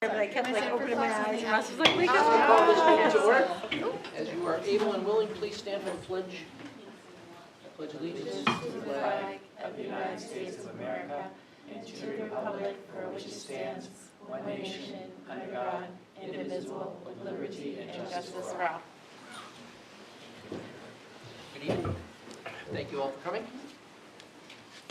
But I kept like opening my eyes and I was like, wake Call up. this meeting to order. As you are able and willing, please stand for the pledge. I pledge allegiance to the flag of the United States of America and to the republic for which it stands, one nation, under God, indivisible, with liberty and justice for all. Good evening. Thank you all for coming.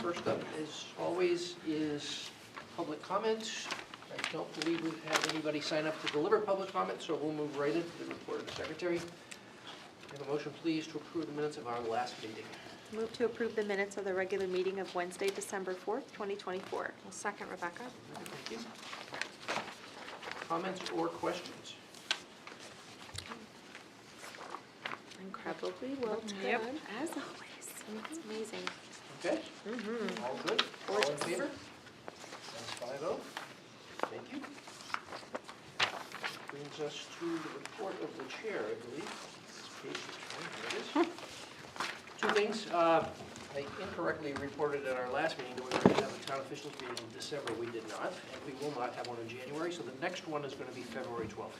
First up, as always, is public comment. I don't believe we've had anybody sign up to deliver public comment, so we'll move right into the report of the secretary. Have a motion, please, to approve the minutes of our last meeting. Move to approve the minutes of the regular meeting of Wednesday, December 4th, 2024. Well, second, Rebecca. Thank you. Comments or questions? Incredibly well done, Yep. as always. It's amazing. Okay, all good? All in Gorgeous. favor? That's 5-0. Thank you. Brings us to the report of the chair, I believe. This page is here it is. Two things. I incorrectly reported at our last meeting that we were going to have a town officials meeting in December. We did not, and we will not have one in January, so the next one is going to be February 12th.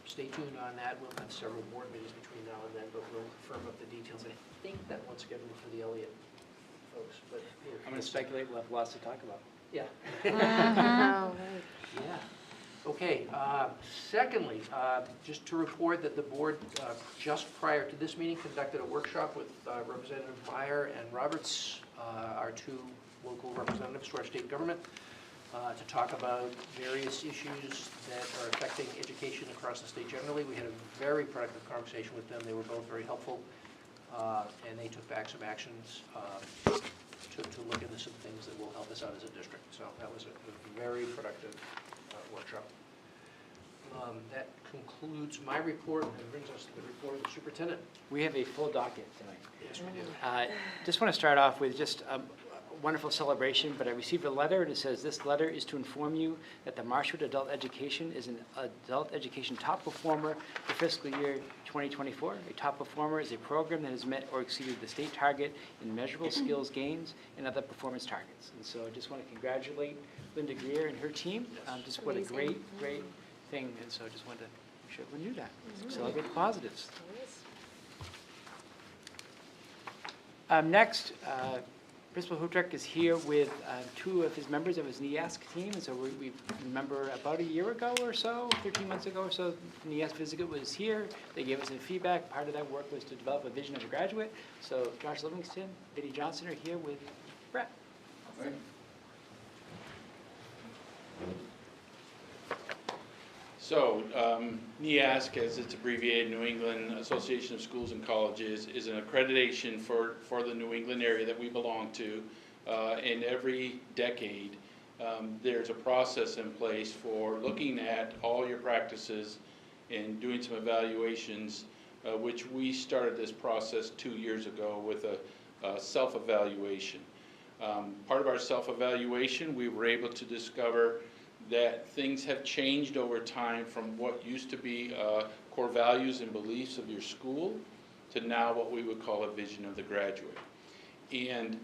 Stay tuned on that. We'll have several board meetings between now and then, but we'll firm up the details. I think that one's scheduled for the Elliott folks, but I'm going to speculate we'll have lots to talk about. yeah. Oh, Yeah. Okay, secondly, just to report that the board, just prior to this meeting, conducted a workshop with Representative Meyer and Roberts, our two local representatives to our state government, to talk about various issues that are affecting education across the state generally. We had a very productive conversation with them. They were both very helpful, and they took back some actions to look into some things that will help us out as a district. So that was a very productive workshop. That concludes my report and brings us to the report of the superintendent. We have a full docket tonight. Yes, we do. Just want to start off with just a wonderful celebration, but I received a letter and it says, this letter is to inform you that the Marshwood Adult Education is an adult education top performer for fiscal year 2024. A top performer is a program that has met or exceeded the state target in measurable skills gains and other performance targets. And so I just want to congratulate Linda Greer and her team. Just what a Amazing. great thing. And so I just wanted to make sure everyone knew that. Celebrate the positives. Next, Principal Hutrick is here with two of his members of his NEASC team. And so we remember about a year ago or so, 13 months ago or so, NEASC Physical was here. They gave us some feedback. Part of that work was to develop a vision as a graduate. So Josh Livingston, Biddy Johnson are here with Brett. So, NEASC, as it's abbreviated, New England Association of Schools and Colleges, is an accreditation for the New England area that we belong to. And every decade, there's a process in place for looking at all your practices and doing some evaluations, which we started this process 2 years ago with a self-evaluation. Part of our self-evaluation, we were able to discover that things have changed over time from what used to be core values and beliefs of your school to now what we would call a vision of the graduate. And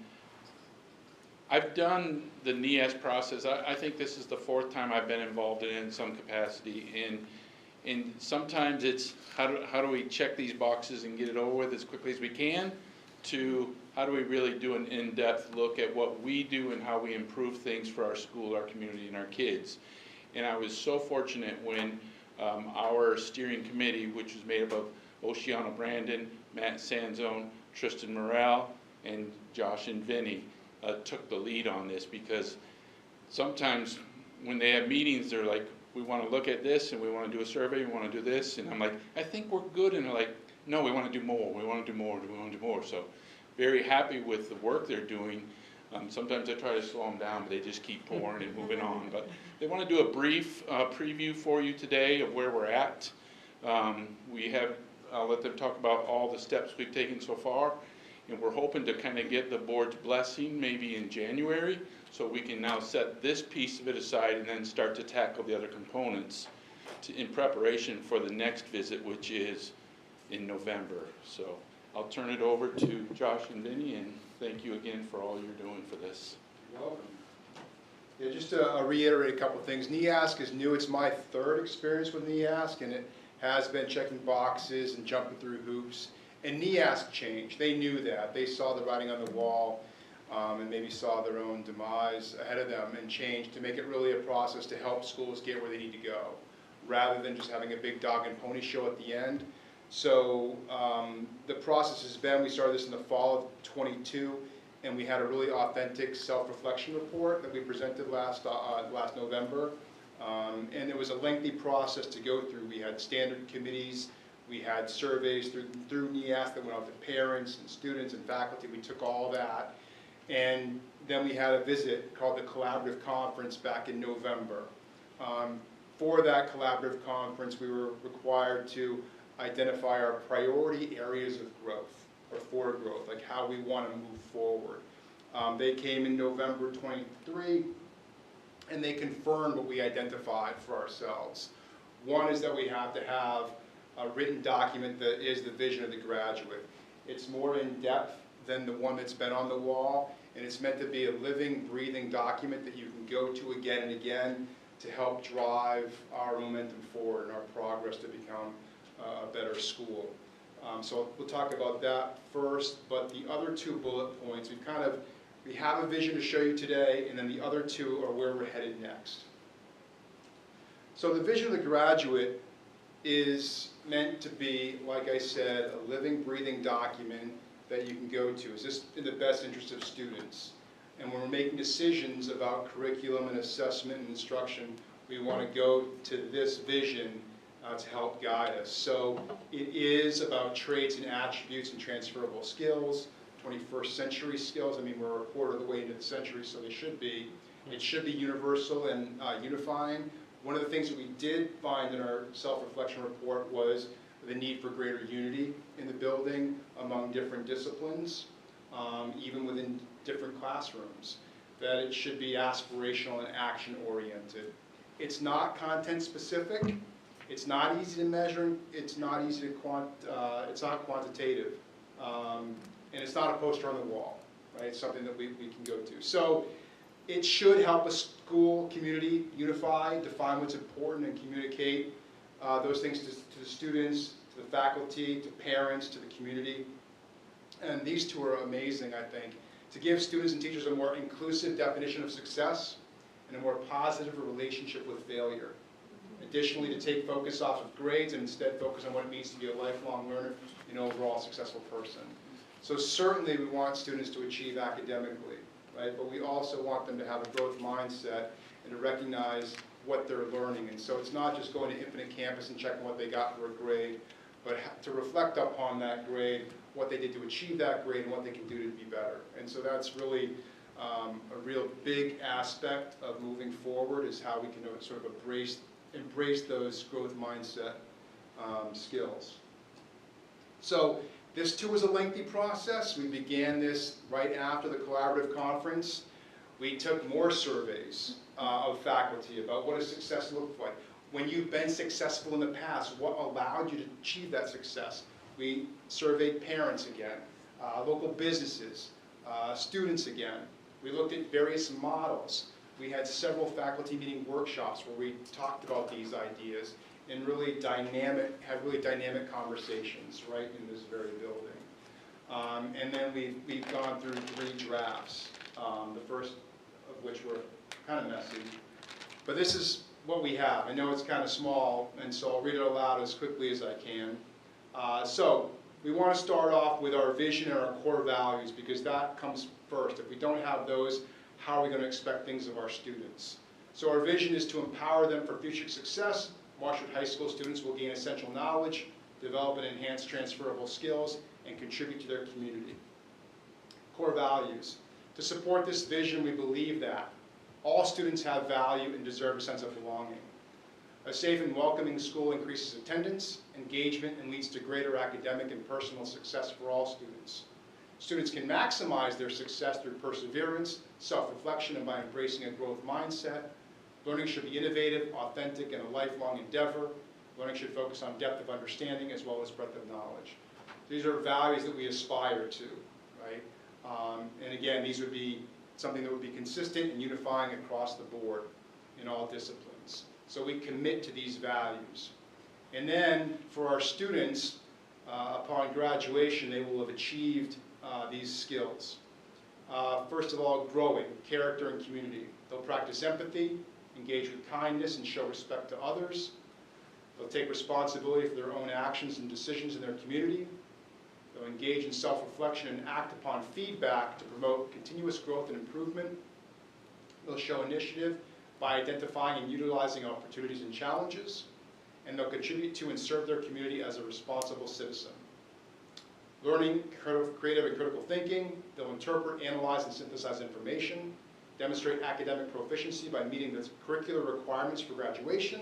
I've done the NEASC process. I think this is the 4th time I've been involved in some capacity. And sometimes it's how do we check these boxes and get it over with as quickly as we can, to how do we really do an in-depth look at what we do and how we improve things for our school, our community, and our kids. And I was so fortunate when our steering committee, which was made up of Oceano Brandon, Matt Sanzone, Tristan Morrell, and Josh and Vinny, took the lead on this, because sometimes when they have meetings, they're like, we want to look at this, and we want to do a survey, we want to do this, and I'm like, I think we're good, and they're like, no, we want to do more, we want to do more, we want to do more. So very happy with the work they're doing. Sometimes I try to slow them down, but they just keep pouring and moving on. But they want to do a brief preview for you today of where we're at. I'll let them talk about all the steps we've taken so far, and we're hoping to kind of get the board's blessing maybe in January, so we can now set this piece of it aside and then start to tackle the other components in preparation for the next visit, which is in November. So I'll turn it over to Josh and Vinny, and thank you again for all you're doing for this. You're welcome. Yeah, just to reiterate a couple of things. NEASC is new. It's my third experience with NEASC, and it has been checking boxes and jumping through hoops. And NEASC changed. They knew that. They saw the writing on the wall and maybe saw their own demise ahead of them and changed to make it really a process to help schools get where they need to go, rather than just having a big dog and pony show at the end. So the process has been, we started this in the fall of '22, and we had a really authentic self-reflection report that we presented last November. And it was a lengthy process to go through. We had standard committees, we had surveys through NEASC that went out to parents and students and faculty. We took all that. And then we had a visit called the Collaborative Conference back in November. For that collaborative conference, we were required to identify our priority areas of growth, or for growth, like how we want to move forward. They came in November 23, and they confirmed what we identified for ourselves. One is that we have to have a written document that is the vision of the graduate. It's more in depth than the one that's been on the wall, and it's meant to be a living, breathing document that you can go to again and again to help drive our momentum forward and our progress to become a better school. So we'll talk about that first, but the other two bullet points, we have a vision to show you today, and then the other two are where we're headed next. So the vision of the graduate is meant to be, like I said, a living, breathing document that you can go to. Is this in the best interest of students? And when we're making decisions about curriculum and assessment and instruction, we want to go to this vision to help guide us. So it is about traits and attributes and transferable skills, 21st century skills. I mean, we're a quarter of the way into the century, so they should be. It should be universal and unifying. One of the things that we did find in our self-reflection report was the need for greater unity in the building among different disciplines, even within different classrooms, that it should be aspirational and action-oriented. It's not content-specific. It's not easy to measure. It's not easy to it's not quantitative, and it's not a poster on the wall, right? It's something that we can go to. So it should help a school community unify, define what's important, and communicate those things to the students, to the faculty, to parents, to the community. And these two are amazing, I think, to give students and teachers a more inclusive definition of success and a more positive relationship with failure. Additionally, to take focus off of grades and instead focus on what it means to be a lifelong learner and overall successful person. So certainly we want students to achieve academically, right? But we also want them to have a growth mindset and to recognize what they're learning. And so it's not just going to Infinite Campus and checking what they got for a grade, but to reflect upon that grade, what they did to achieve that grade, and what they can do to be better. And so that's really a real big aspect of moving forward, is how we can sort of embrace those growth mindset skills. So this too was a lengthy process. We began this right after the collaborative conference. We took more surveys of faculty about what does success look like. When you've been successful in the past, what allowed you to achieve that success? We surveyed parents again, local businesses, students again. We looked at various models. We had several faculty meeting workshops where we talked about these ideas and had really dynamic conversations right in this very building. And then we've gone through 3 drafts, the first of which were kind of messy. But this is what we have. I know it's kind of small, and so I'll read it aloud as quickly as I can. So we want to start off with our vision and our core values, because that comes first. If we don't have those, how are we going to expect things of our students? So our vision is to empower them for future success. Marshwood High School students will gain essential knowledge, develop and enhance transferable skills, and contribute to their community. Core values. To support this vision, we believe that all students have value and deserve a sense of belonging. A safe and welcoming school increases attendance, engagement, and leads to greater academic and personal success for all students. Students can maximize their success through perseverance, self-reflection, and by embracing a growth mindset. Learning should be innovative, authentic, and a lifelong endeavor. Learning should focus on depth of understanding as well as breadth of knowledge. These are values that we aspire to, right? And again, these would be something that would be consistent and unifying across the board in all disciplines. So we commit to these values. And then for our students, upon graduation, they will have achieved these skills. First of all, growing character and community. They'll practice empathy, engage with kindness, and show respect to others. They'll take responsibility for their own actions and decisions in their community. They'll engage in self-reflection and act upon feedback to promote continuous growth and improvement. They'll show initiative by identifying and utilizing opportunities and challenges. And they'll contribute to and serve their community as a responsible citizen. Learning creative and critical thinking, they'll interpret, analyze, and synthesize information, demonstrate academic proficiency by meeting the curricular requirements for graduation,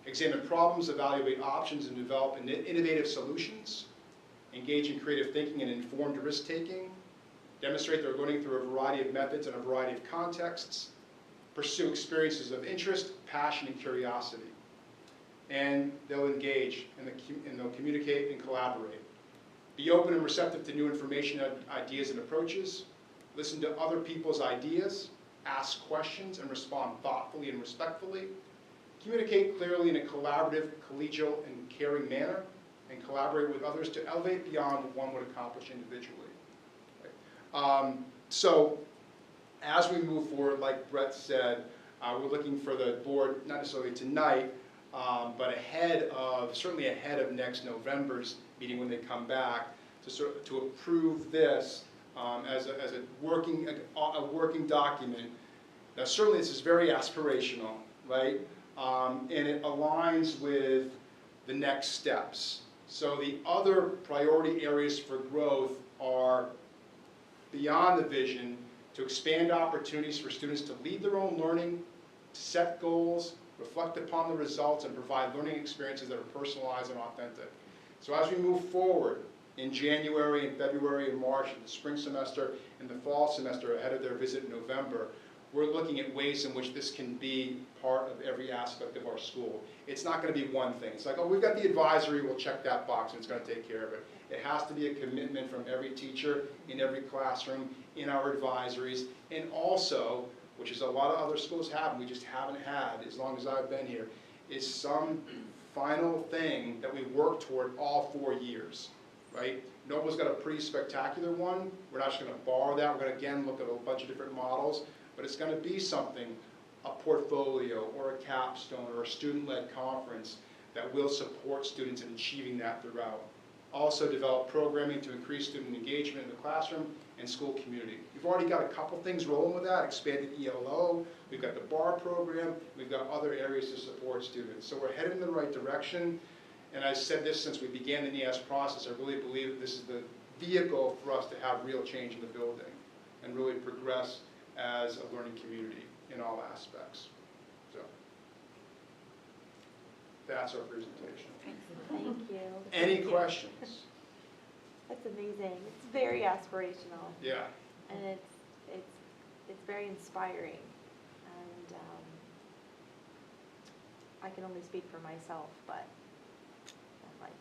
examine problems, evaluate options, and develop innovative solutions, engage in creative thinking and informed risk-taking, demonstrate their learning through a variety of methods and a variety of contexts, pursue experiences of interest, passion, and curiosity. And they'll engage, and they'll communicate and collaborate. Be open and receptive to new information, ideas, and approaches. Listen to other people's ideas, ask questions, and respond thoughtfully and respectfully. Communicate clearly in a collaborative, collegial, and caring manner, and collaborate with others to elevate beyond what one would accomplish individually. So, as we move forward, like Brett said, we're looking for the board, not necessarily tonight, but certainly ahead of next November's meeting when they come back, to approve this as a working document. Now, certainly this is very aspirational, right? And it aligns with the next steps. So the other priority areas for growth are beyond the vision, to expand opportunities for students to lead their own learning, to set goals, reflect upon the results, and provide learning experiences that are personalized and authentic. So as we move forward in January and February and March, and the spring semester and the fall semester ahead of their visit in November, we're looking at ways in which this can be part of every aspect of our school. It's not going to be one thing. It's like, oh, we've got the advisory, we'll check that box and it's going to take care of it. It has to be a commitment from every teacher in every classroom, in our advisories, and also, which is a lot of other schools have, and we just haven't had as long as I've been here, is some final thing that we work toward all 4 years, right? Nova's got a pretty spectacular one. We're not just going to borrow that. We're going to, again, look at a bunch of different models, but it's going to be something, a portfolio or a capstone or a student-led conference that will support students in achieving that throughout. Also develop programming to increase student engagement in the classroom and school community. We've already got a couple things rolling with that, expanded ELO, we've got the BAR program, we've got other areas to support students. So we're headed in the right direction, and I've said this since we began the NIASC process, I really believe that this is the vehicle for us to have real change in the building and really progress as a learning community in all aspects. So that's our presentation. Thank you. Any Thank you. questions? That's amazing. It's very aspirational, Yeah. and it's very inspiring. And I can only speak for myself, but I'm like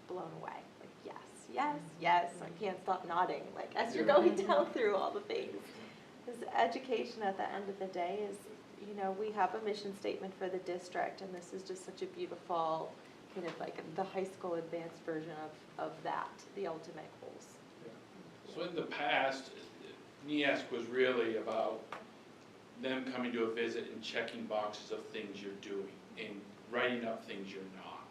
blown away. Like yes, yes, yes. I can't stop nodding. Like as you're going down through all the things. Because education at the end of the day is, you know, we have a mission statement for the district, and this is just such a beautiful kind of like the high school advanced version of that, the ultimate goals. So in the past, NIASC was really about them coming to a visit and checking boxes of things you're doing and writing up things you're not.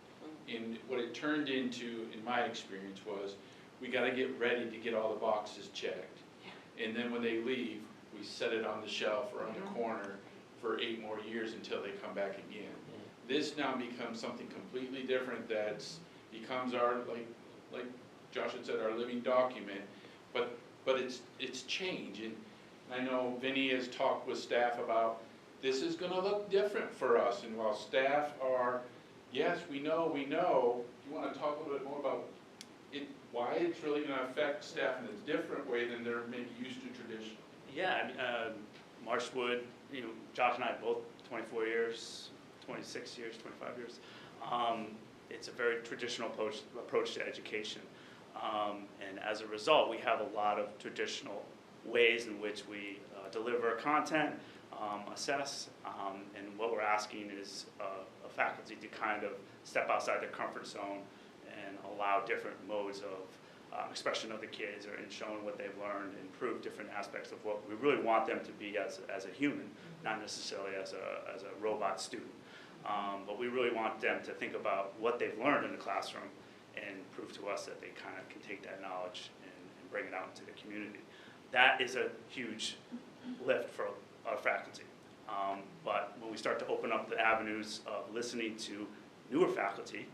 And what it turned into, in my experience, was we got to get ready to get all the boxes checked. And then when they leave, we set it on the shelf or on the corner for 8 more years until they come back again. This now becomes something completely different that becomes our, like Josh had said, our living document, but it's change. And I know Vinny has talked with staff about this is going to look different for us. And while staff are, yes, we know, do you want to talk a little bit more about it, why it's really going to affect staff in a different way than they're maybe used to traditionally? Yeah, I mean, Marshwood, you know, Josh and I both 24 years, 26 years, 25 years. It's a very traditional approach to education. And as a result, we have a lot of traditional ways in which we deliver content, assess, and what we're asking is a faculty to kind of step outside their comfort zone and allow different modes of expression of the kids or in showing what they've learned, improve different aspects of what we really want them to be as a human, not necessarily as a robot student. But we really want them to think about what they've learned in the classroom and prove to us that they kind of can take that knowledge and bring it out into the community. That is a huge lift for our faculty. But when we start to open up the avenues of listening to newer faculty,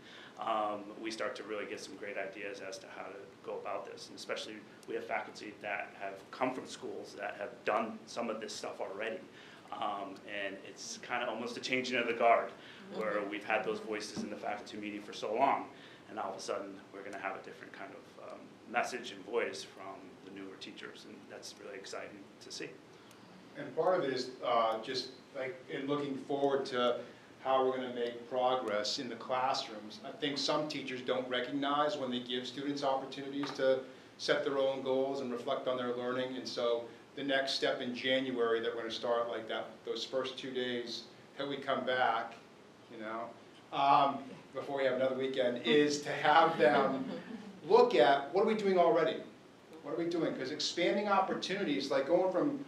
we start to really get some great ideas as to how to go about this. And especially we have faculty that have come from schools that have done some of this stuff already. And it's kind of almost a changing of the guard, where we've had those voices in the faculty meeting for so long, and all of a sudden we're going to have a different kind of message and voice from the newer teachers, and that's really exciting to see. And part of it is just like in looking forward to how we're going to make progress in the classrooms. I think some teachers don't recognize when they give students opportunities to set their own goals and reflect on their learning, and so the next step in January that we're going to start like that, those first 2 days that we come back, you know, before we have another weekend, is to have them look at what are we doing already? What are we doing? Because expanding opportunities, like going from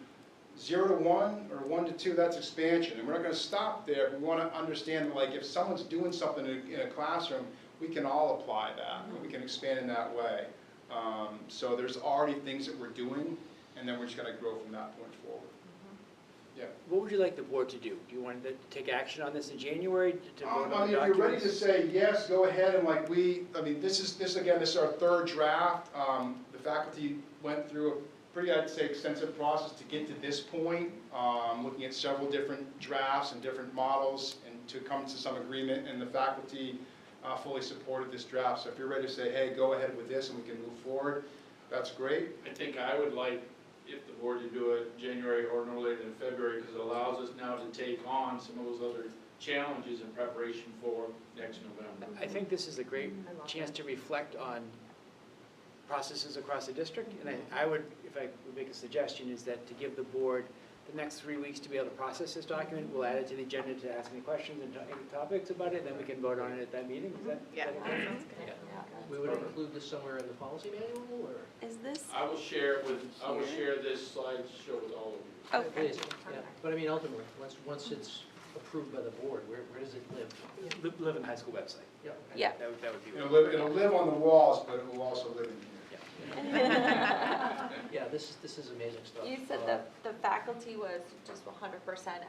0 to 1 or 1 to 2, that's expansion. And we're not going to stop there. We want to understand that, like, if someone's doing something in a classroom, we can all apply that. We can expand in that way. So there's already things that we're doing, and then we're just going to grow from that point forward. Yeah. What would you like the board to do? Do you want to take action on this in January to vote on I the mean, if you're ready documents? to say yes, go ahead, and like this is our third draft. The faculty went through a pretty, I'd say, extensive process to get to this point, looking at several different drafts and different models, and to come to some agreement, and the faculty fully supported this draft. So if you're ready to say, hey, go ahead with this and we can move forward, that's great. I think I would like, if the board to do it January or no later than February, because it allows us now to take on some of those other challenges in preparation for next November. I think this is a great chance to reflect on processes across the district, and I would, if I would make a suggestion, is that to give the board the next 3 weeks to be able to process this document. We'll add it to the agenda to ask any questions and any topics about it, and then we can vote on it at that meeting. Is that? Yeah. Is that okay? Yeah. We would include this somewhere in the policy manual, or? Is this, I will share this slideshow with all of you. oh, Please, yeah. But I mean, ultimately, once it's approved by the board, where does it live? Live in the high school website. Yeah. yeah. That would be. It'll live on the walls, but it will also live in here. Yeah, this is amazing stuff. You said the faculty was just 100%,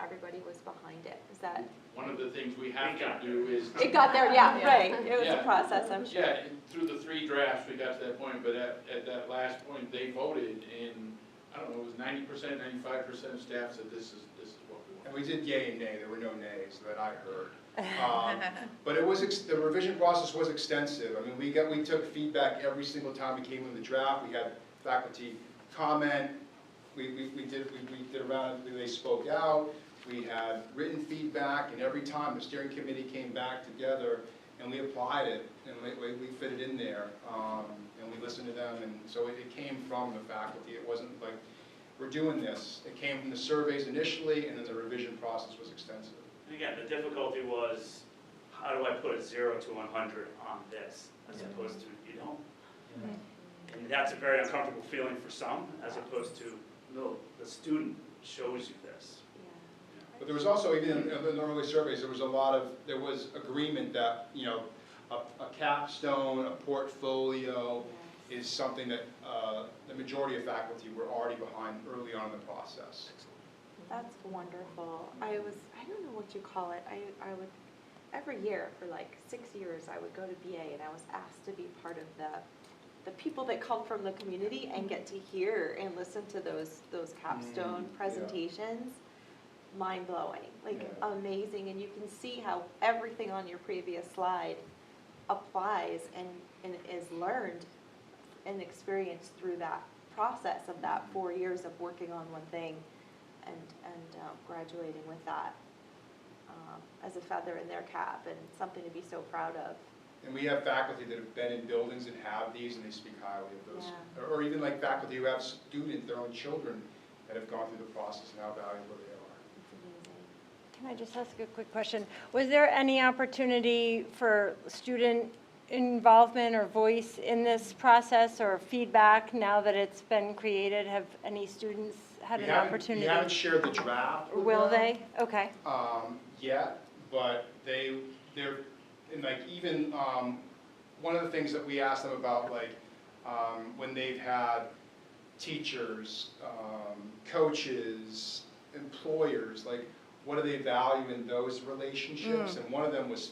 everybody was behind it. Is that? One of the things we have to do is. It got there, yeah, right. It was Yeah. a process, I'm sure. Yeah, through the 3 drafts, we got to that point, but at that last point, they voted, and I don't know, it was 90%, 95% of staff said this is what we want. And we did yay and nay, there were no nays that I heard. But it was, the revision process was extensive. I mean, we took feedback every single time we came in the draft. We had faculty comment, we did a round, they spoke out, we had written feedback, and every time the steering committee came back together and we applied it, and we fit it in there, and we listened to them, and so it came from the faculty. It wasn't like, we're doing this. It came from the surveys initially, and then the revision process was extensive. And again, the difficulty was, how do I put a 0 to 100 on this, as opposed to, you don't. And that's a very uncomfortable feeling for some, as opposed to, no, the student shows you this. But there was also, even in the early surveys, there was agreement that, you know, a capstone, a portfolio is something that the majority of faculty were already behind early on in the process. That's wonderful. I don't know what you call it. I would, every year for like 6 years, I would go to BA and I was asked to be part of the people that come from the community and get to hear and listen to those capstone presentations. Mind blowing, like amazing. And you can see how everything on your previous slide applies and is learned and experienced through that process of that 4 years of working on one thing. And graduating with that as a feather in their cap and something to be so proud of. And we have faculty that have been in buildings and have these, and they speak highly of those. Yeah. Or even like faculty who have students, their own children that have gone through the process and how valuable they are. Can I just ask a quick question? Was there any opportunity for student involvement or voice in this process or feedback now that it's been created? Have any students had an opportunity? We haven't shared the draft Or with will them, they? Okay. yet, but they're, and like even, one of the things that we asked them about, like, when they've had teachers, coaches, employers, like, what do they value in those relationships? And one of them was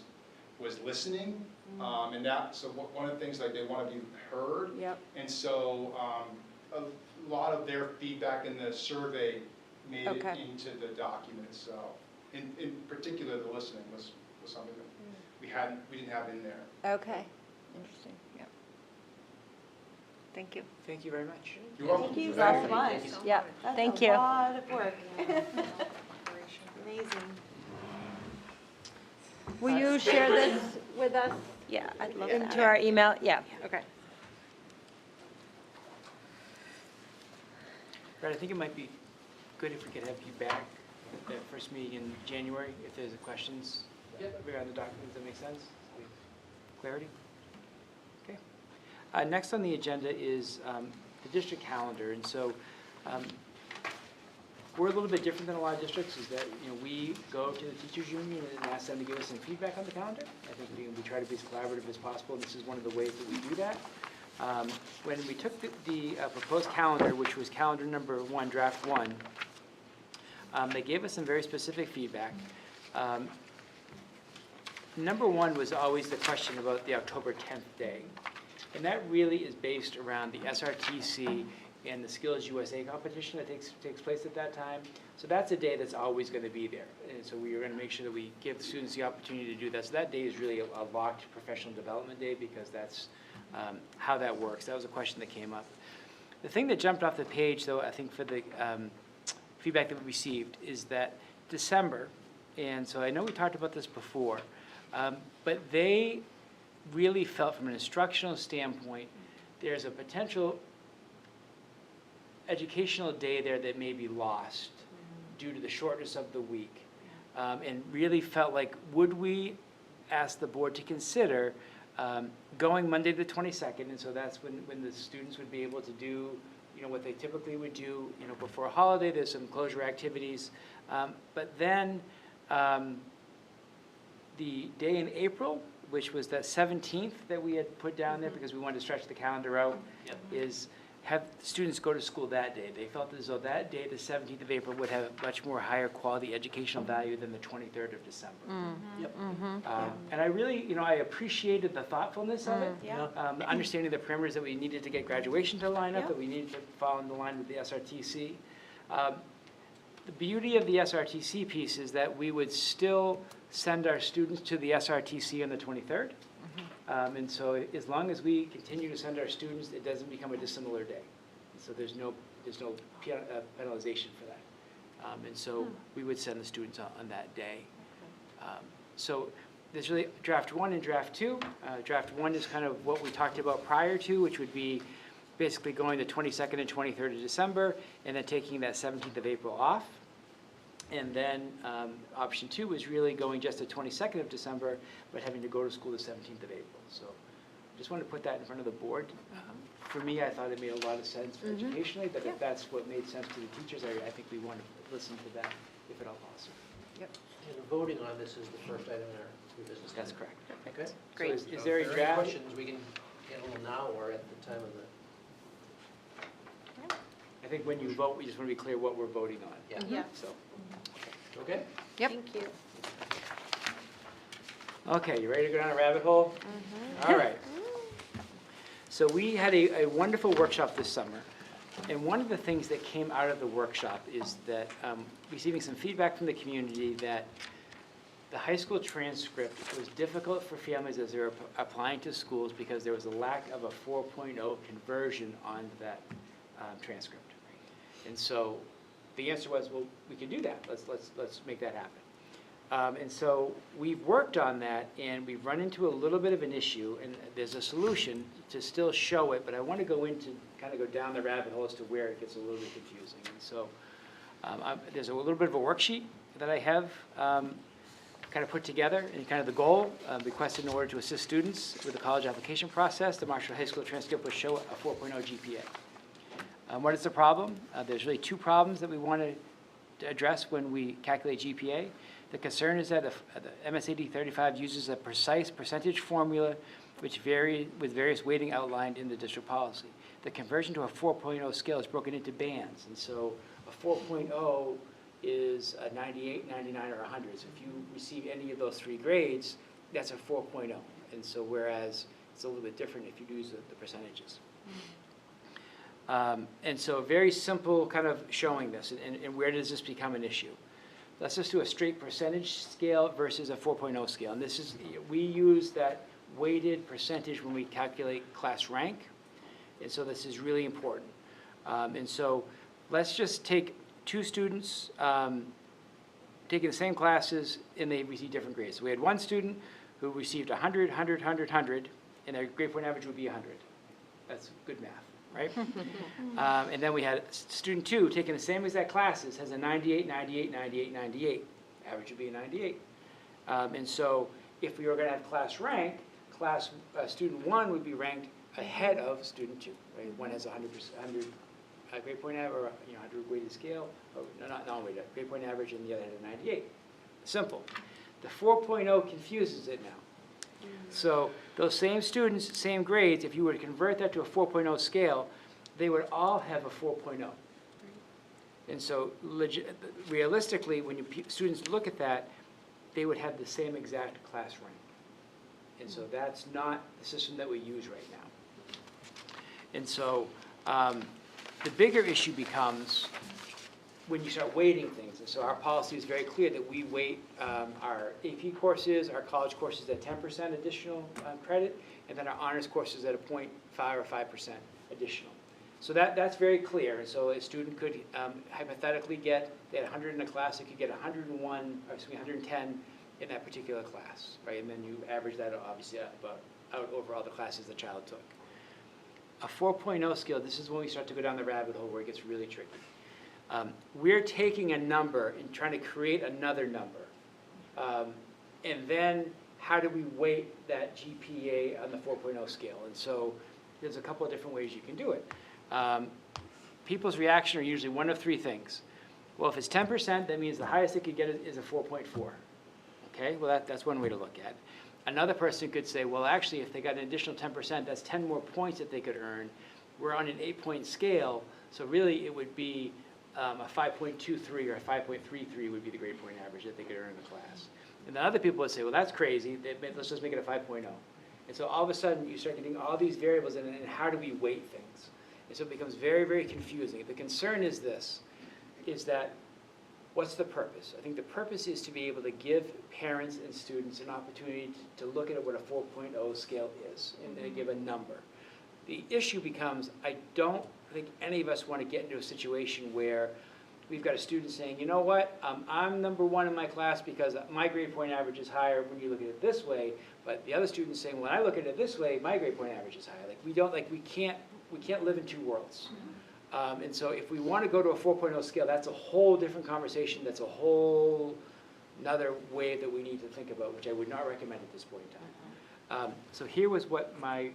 listening, and that, so one of the things, like, they want to be heard. Yep. And so, a lot of their feedback in the survey made it Okay. into the document itself. In particular, the listening was something that we didn't have in there. Okay. Interesting. Yep. Thank you. Thank you very much. You're welcome. Thank you so Thank much. Yeah. That's Thank a you. lot of work. Amazing. Will you share this with us Yeah, I'd love into that. our email? Yeah. Okay. Brad, I think it might be good if we could have you back at the first meeting in January, if there's questions around the documents. That make sense? So we have clarity? Okay. Next on the agenda is the district calendar, and so we're a little bit different than a lot of districts, is that, you know, we go to the teachers union and ask them to give us some feedback on the calendar. I think we try to be as collaborative as possible, and this is one of the ways that we do that. When we took the proposed calendar, which was calendar number 1, draft 1, they gave us some very specific feedback. Number 1 was always the question about the October 10th day. And that really is based around the SRTC and the Skills USA competition that takes place at that time. So that's a day that's always going to be there. And so we are going to make sure that we give students the opportunity to do that. So that day is really a locked professional development day, because that's how that works. That was a question that came up. The thing that jumped off the page, though, I think for the feedback that we received, is that December, and so I know we talked about this before, but they really felt from an instructional standpoint, there's a potential educational day there that may be lost due to the shortness of the week. And really felt like, would we ask the board to consider going Monday the 22nd, and so that's when the students would be able to do, you know, what they typically would do, you know, before a holiday. There's some closure activities. But then the day in April, which was that 17th that we had put down there because we wanted to stretch the calendar out, is have students go to school that day. They felt as though that day, the 17th of April, would have much more higher quality educational value than the 23rd of December. Yep. And I really, you know, I appreciated the thoughtfulness of it. Yeah. Understanding the parameters that we needed to get graduation to line up, Yeah. that we needed to fall in the line with the SRTC. The beauty of the SRTC piece is that we would still send our students to the SRTC on the 23rd. And so as long as we continue to send our students, it doesn't become a dissimilar day. So there's no penalization for that. And so we would send the students on that day. So there's really draft 1 and draft 2. Draft 1 is kind of what we talked about prior to, which would be basically going the 22nd and 23rd of December, and then taking that 17th of April off. And then option 2 was really going just the 22nd of December, but having to go to school the 17th of April. So just wanted to put that in front of the board. For me, I thought it made a lot of sense educationally, but if that's what made sense to the teachers, I think we want to listen to that, if at all possible. And voting on this is the first item in our new business. That's correct. Okay. Great. So is there a If there are any draft? questions, we can handle them now or at the time of the, I think when you vote, we just want to be clear what we're voting on. yeah. Yeah. So, Okay? Thank you. okay, you ready to go down a rabbit hole? All right. So we had a wonderful workshop this summer, and one of the things that came out of the workshop is that receiving some feedback from the community that the high school transcript was difficult for families as they were applying to schools because there was a lack of a 4.0 conversion on that transcript. And so the answer was, well, we can do that. Let's make that happen. And so we've worked on that, and we've run into a little bit of an issue, and there's a solution to still show it, but I want to go down the rabbit hole as to where it gets a little bit confusing. And so there's a little bit of a worksheet that I have kind of put together, and kind of the goal requested in order to assist students with the college application process. The Marshall High School transcript would show a 4.0 GPA. What is the problem? There's really two problems that we want to address when we calculate GPA. The concern is that the MS-80 35 uses a precise percentage formula which vary with various weighting outlined in the district policy. The conversion to a 4.0 scale is broken into bands, and so a 4.0 is a 98, 99, or 100. So if you receive any of those three grades, that's a 4.0. And so whereas it's a little bit different if you use the percentages. And so very simple kind of showing this, and where does this become an issue? Let's just do a straight percentage scale versus a 4.0 scale. And this is, we use that weighted percentage when we calculate class rank. And so this is really important. And so let's just take two students taking the same classes, and they receive different grades. So we had one student who received 100, 100, 100, 100, and their grade point average would be 100. That's good math, right? And then we had student 2 taking the same exact classes, has a 98, 98, 98, 98. Average would be a 98. And so if we were going to have class rank, student 1 would be ranked ahead of student 2. Right? One has 100 grade point average, or 100 weighted scale, or not weighted, grade point average, and the other had a 98. Simple. The 4.0 confuses it now. So those same students, same grades, if you were to convert that to a 4.0 scale, they would all have a 4.0. And so realistically, when students look at that, they would have the same exact class rank. And so that's not the system that we use right now. And so the bigger issue becomes when you start weighting things. And so our policy is very clear that we weight our AP courses, our college courses at 10% additional credit, and then our honors courses at a 0.5 or 5% additional. So that's very clear. And so a student could hypothetically get, they had 100 in a class, they could get 110 in that particular class, right? And then you average that obviously out over all the classes the child took. A 4.0 scale, this is when we start to go down the rabbit hole where it gets really tricky. We're taking a number and trying to create another number. And then how do we weight that GPA on the 4.0 scale? And so there's a couple of different ways you can do it. People's reaction are usually one of three things. Well, if it's 10%, that means the highest they could get is a 4.4. Okay, well that's one way to look at it. Another person could say, well, actually, if they got an additional 10%, that's 10 more points that they could earn. We're on an 8-point scale, so really it would be a 5.23 or a 5.33 would be the grade point average that they could earn in the class. And then other people would say, well, that's crazy. Let's just make it a 5.0. And so all of a sudden, you start getting all these variables in, and how do we weight things? And so it becomes very, very confusing. The concern is this, is that what's the purpose? I think the purpose is to be able to give parents and students an opportunity to look at what a 4.0 scale is and then give a number. The issue becomes, I don't think any of us want to get into a situation where we've got a student saying, you know what, I'm number 1 in my class because my grade point average is higher when you look at it this way, but the other student's saying, when I look at it this way, my grade point average is higher. We can't live in two worlds. And so if we want to go to a 4.0 scale, that's a whole different conversation. That's a whole another way that we need to think about, which I would not recommend at this point in time. So here was what my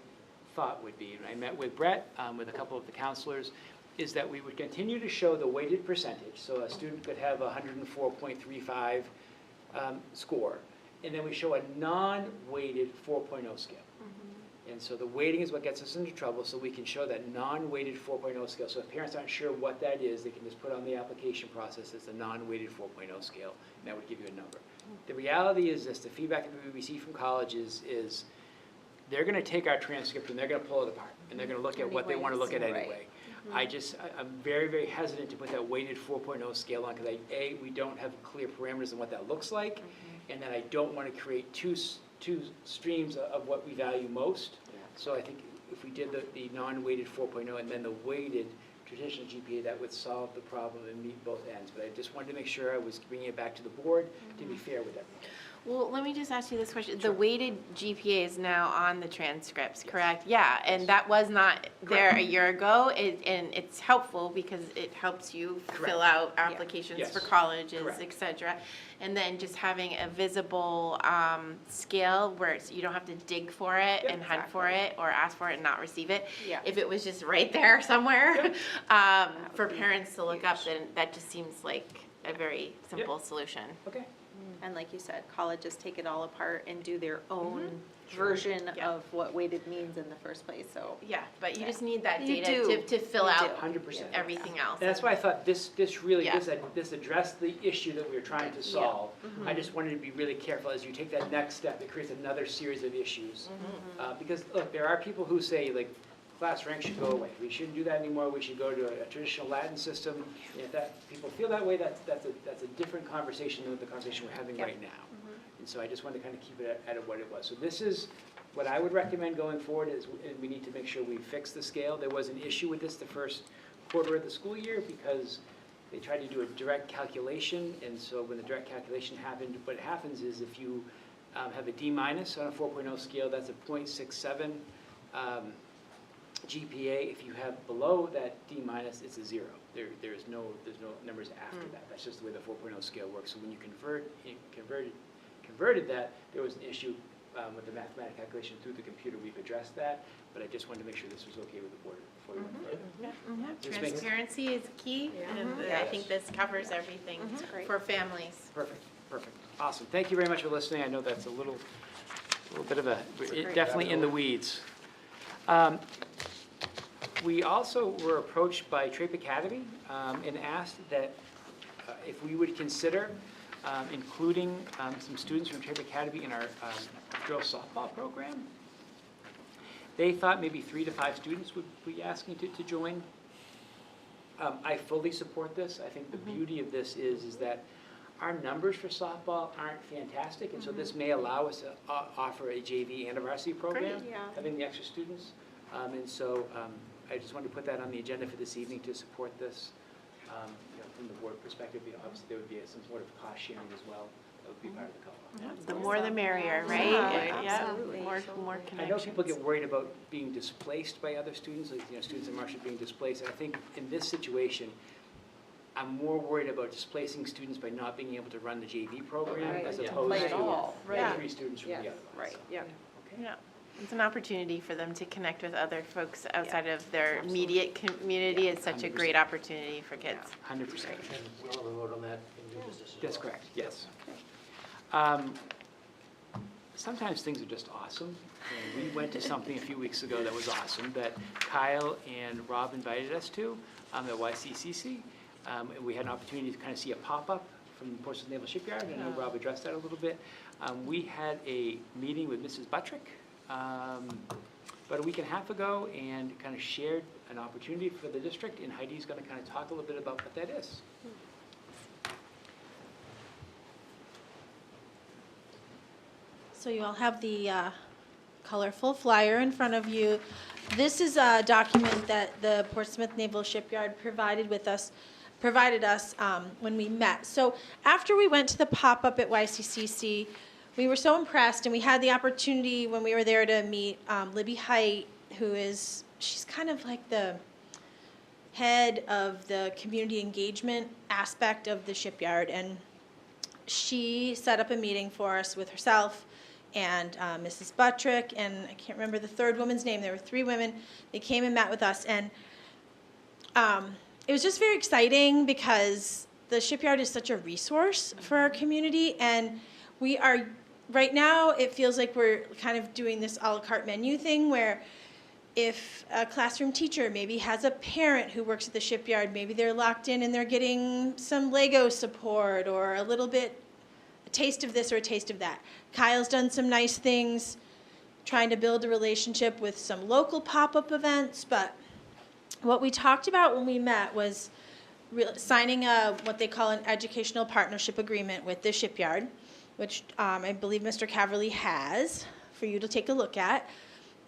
thought would be. And I met with Brett, with a couple of the counselors, is that we would continue to show the weighted percentage. So a student could have a 104.35 score. And then we show a non-weighted 4.0 scale. And so the weighting is what gets us into trouble, so we can show that non-weighted 4.0 scale. So if parents aren't sure what that is, they can just put on the application process as a non-weighted 4.0 scale, and that would give you a number. The reality is this, the feedback that we receive from colleges is they're going to take our transcript and they're going to pull it apart, and they're going to look at what they want to look at anyway. I'm very, very hesitant to put that weighted 4.0 scale on because we don't have clear parameters on what that looks like, and then I don't want to create two streams of what we value most. So I think if we did the non-weighted 4.0 and then the weighted traditional GPA, that would solve the problem and meet both ends. But I just wanted to make sure I was bringing it back to the board to be fair with everyone. Well, let me just ask you this question. The weighted GPA is now on the transcripts, correct? Yeah, and that was not there a year ago, and it's helpful because it helps you fill out applications Yes. for colleges, Correct. et cetera. And then just having a visible scale where you don't have to dig for it Yep. and hunt for it or ask for it and not receive it. Yeah. If it was just right there somewhere for parents to look up, then that just seems like a very simple solution. Okay. And like you said, colleges take it all apart and do their own version Yeah. of what weighted means in the first place, so. Yeah, but you just need that You data do. to fill You out 100%. everything else. And that's why I thought this really, Yeah. this addressed the issue that we were trying to solve. I just wanted to be really careful as you take that next step, it creates another series of issues. Because, look, there are people who say, like, class rank should go away. We shouldn't do that anymore, we should go to a traditional Latin system. And if that, people feel that way, that's a different conversation than the conversation we're having right now. And so I just wanted to kind of keep it at what it was. So this is what I would recommend going forward is we need to make sure we fix the scale. There was an issue with this the first quarter of the school year because they tried to do a direct calculation, and so when the direct calculation happened, what happens is if you have a D- on a 4.0 scale, that's a 0.67 GPA. If you have below that D-, it's a 0. There's no numbers after that. That's just the way the 4.0 scale works. So when you converted that, there was an issue with the mathematical calculation through the computer. We've addressed that, but I just wanted to make sure this was okay with the board before we went further. Does this make sense? Transparency is key, and I think this covers everything for families. Perfect. Awesome. Thank you very much for listening. I know that's a little bit of definitely in the weeds. We also were approached by Trape Academy and asked that if we would consider including some students from Trape Academy in our girls softball program. They thought maybe 3 to 5 students would be asking to join. I fully support this. I think the beauty of this is that our numbers for softball aren't fantastic, and so this may allow us to offer a JV and a varsity program, Great, yeah. having the extra students. And so I just wanted to put that on the agenda for this evening to support this. From the board perspective, obviously there would be some sort of cost sharing as well. That would be part of the co-op. The more the merrier, right? Yeah, absolutely. More I connections. know people get worried about being displaced by other students, like, students in Marshall being displaced. And I think in this situation, I'm more worried about displacing students by not being able to run the JV program Right. as Yeah. opposed Play at to all. Right. 3 students from the other Yes. class. Right, yeah. Okay. Yeah, it's an opportunity for them to connect with other folks outside of their immediate community. It's such a 100%. great opportunity for kids. 100%. And we'll have a vote on that in new business as well. That's correct, yes. Sometimes things are just awesome. And we went to something a few weeks ago that was awesome, that Kyle and Rob invited us to at YCCC. And we had an opportunity to kind of see a pop-up from Portsmouth Naval Shipyard. I know Rob addressed that a little bit. We had a meeting with Mrs. Buttrick about a week and a half ago and kind of shared an opportunity for the district, and Heidi's going to kind of talk a little bit about what that is. So you all have the colorful flyer in front of you. This is a document that the Portsmouth Naval Shipyard provided us when we met. So after we went to the pop-up at YCCC, we were so impressed, and we had the opportunity when we were there to meet Libby Height, she's kind of like the head of the community engagement aspect of the shipyard, and she set up a meeting for us with herself and Mrs. Buttrick, and I can't remember the third woman's name. There were 3 women. They came and met with us, and it was just very exciting because the shipyard is such a resource for our community, and we are, right now, it feels like we're kind of doing this a la carte menu thing where if a classroom teacher maybe has a parent who works at the shipyard, maybe they're locked in and they're getting some Lego support or a little bit, a taste of this or a taste of that. Kyle's done some nice things trying to build a relationship with some local pop-up events, but what we talked about when we met was signing what they call an educational partnership agreement with the shipyard, which I believe Mr. Caverly has for you to take a look at.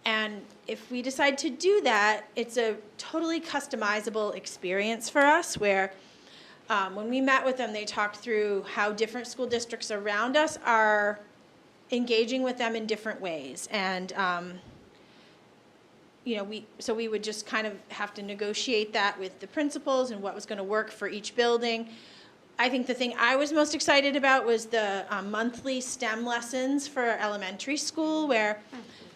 And if we decide to do that, it's a totally customizable experience for us where when we met with them, they talked through how different school districts around us are engaging with them in different ways. And, we would just kind of have to negotiate that with the principals and what was going to work for each building. I think the thing I was most excited about was the monthly STEM lessons for elementary school, where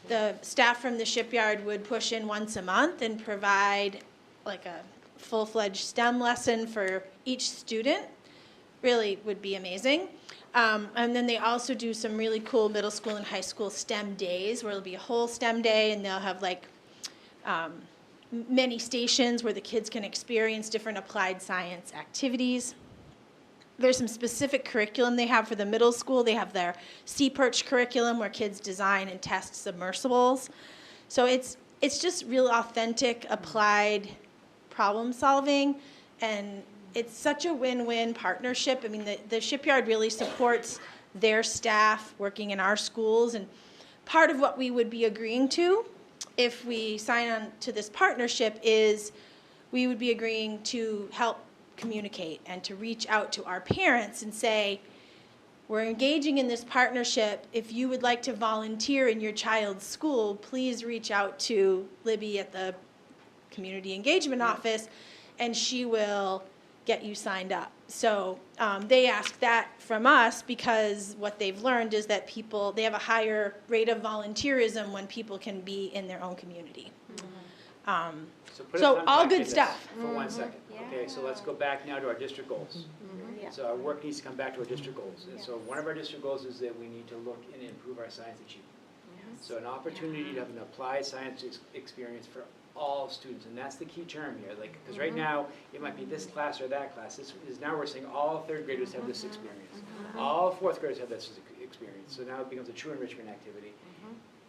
the staff from the shipyard would push in once a month and provide like a full-fledged STEM lesson for each student. Really would be amazing. And then they also do some really cool middle school and high school STEM days, where it'll be a whole STEM day, and they'll have like many stations where the kids can experience different applied science activities. There's some specific curriculum they have for the middle school. They have their Sea Perch curriculum where kids design and test submersibles. So it's just real authentic, applied problem solving, and it's such a win-win partnership. I mean, the shipyard really supports their staff working in our schools, and part of what we would be agreeing to if we sign on to this partnership is we would be agreeing to help communicate and to reach out to our parents and say, we're engaging in this partnership. If you would like to volunteer in your child's school, please reach out to Libby at the Community Engagement Office, and she will get you signed up. So they ask that from us because what they've learned is that they have a higher rate of volunteerism when people can be in their own community. put a So thumb all back good in this stuff. For 1 second. Okay, so let's go back now to our district goals. Yeah. So our work needs to come back to our district goals. And so one of our district goals is that we need to look and improve our science achievement. So an opportunity to have an applied science experience for all students, and that's the key term here, like, because right now, it might be this class or that class. This is now we're saying all third graders have this experience. All fourth graders have this experience, so now it becomes a true enrichment activity.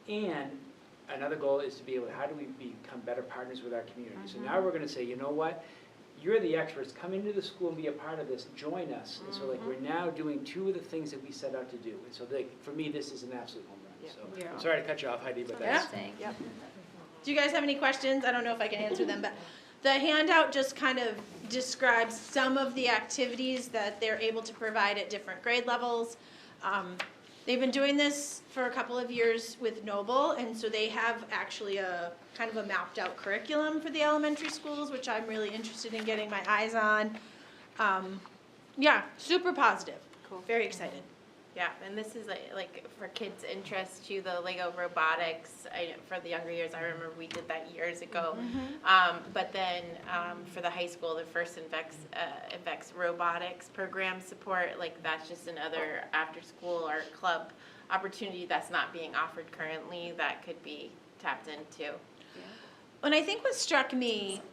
And another goal is to be able to, how do we become better partners with our community? So now we're gonna say, you know what? You're the experts, come into the school and be a part of this, join us. And so like, we're now doing 2 of the things that we set out to do. And so like, for me, this is an absolute home run. So I'm sorry to cut you off, Heidi, but that's. Yeah. Do you guys have any questions? I don't know if I can answer them, but the handout just kind of describes some of the activities that they're able to provide at different grade levels. They've been doing this for a couple of years with Noble, and so they have actually a kind of a mapped out curriculum for the elementary schools, which I'm really interested in getting my eyes on. Yeah, super positive. Cool. Very excited. Yeah, and this is like for kids' interest too, the Lego robotics. For the younger years, I remember we did that years ago. But then for the high school, the first Invex robotics program support, like that's just another after-school or club opportunity that's not being offered currently that could be tapped into. And I think what struck me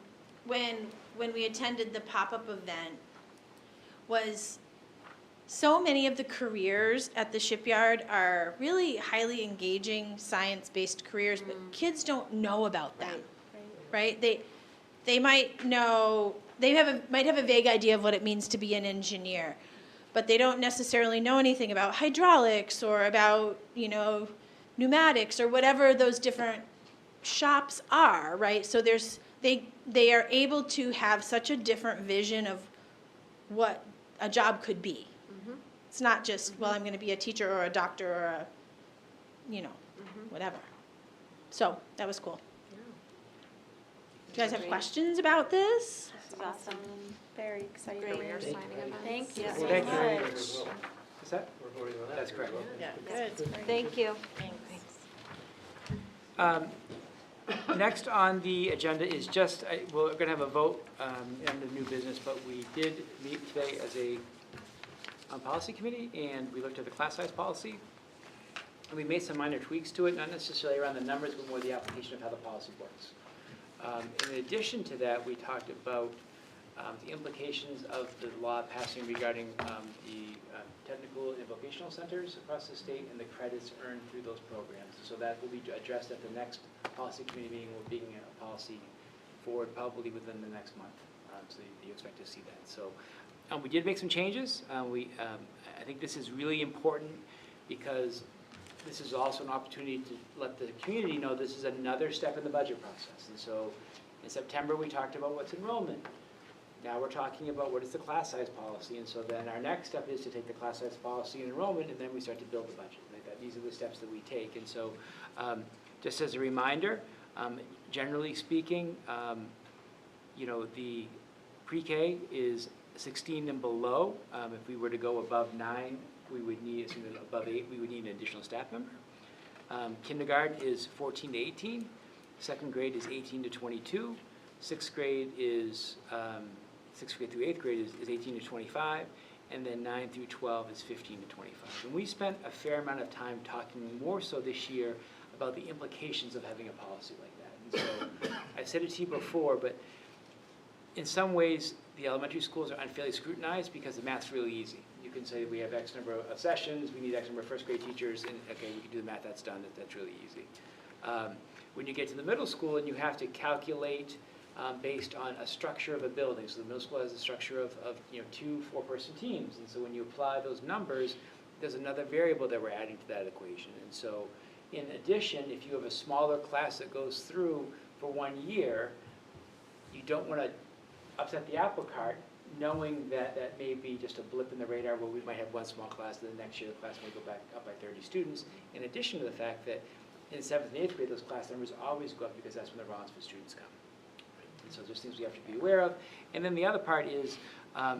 when we attended the pop-up event was so many of the careers at the shipyard are really highly engaging science-based careers, but kids don't know about them, right? They might know, might have a vague idea of what it means to be an engineer, but they don't necessarily know anything about hydraulics or about, pneumatics or whatever those different shops are, right? So they are able to have such a different vision of what a job could be. It's not just, well, I'm going to be a teacher or a doctor or a, whatever. So that was cool. Do you guys have questions about this? That's awesome. Very exciting. Career signing events. Thank you Well, so thank you very much. much. Is that? We're voting on that. That's correct. Yeah, good. Thank you. Next on the agenda is just, we're going to have a vote on the new business, but we did meet today as a policy committee, and we looked at the class size policy, and we made some minor tweaks to it, not necessarily around the numbers, but more the application of how the policy works. In addition to that, we talked about the implications of the law passing regarding the technical and vocational centers across the state and the credits earned through those programs. So that will be addressed at the next policy committee meeting. We're being a policy forward probably within the next month. So you expect to see that. So we did make some changes. I think this is really important because this is also an opportunity to let the community know this is another step in the budget process. And so in September, we talked about what's enrollment. Now we're talking about what is the class size policy, and so then our next step is to take the class size policy and enrollment, and then we start to build the budget. Like that, these are the steps that we take. And so just as a reminder, generally speaking, you know, the pre-K is 16 and below. If we were to go above 9, we would need, assuming above 8, we would need an additional staff member. Kindergarten is 14 to 18. Second grade is 18 to 22. Sixth grade is, 6th grade through 8th grade is 18 to 25. And then 9 through 12 is 15 to 25. And we spent a fair amount of time talking more so this year about the implications of having a policy like that. And so I've said it to you before, but in some ways, the elementary schools are unfairly scrutinized because the math's really easy. You can say we have X number of sessions, we need X number of first grade teachers, and okay, we can do the math, that's done, that's really easy. When you get to the middle school and you have to calculate based on a structure of a building, so the middle school has a structure of you know, 2 4-person teams, and so when you apply those numbers, there's another variable that we're adding to that equation. And so in addition, if you have a smaller class that goes through for 1 year, you don't want to upset the apple cart, knowing that that may be just a blip in the radar where we might have one small class, and the next year the class may go back up by 30 students, in addition to the fact that in 7th and 8th grade, those class numbers always go up because that's when the Rollinsford students come. And so there's things we have to be aware of. And then the other part is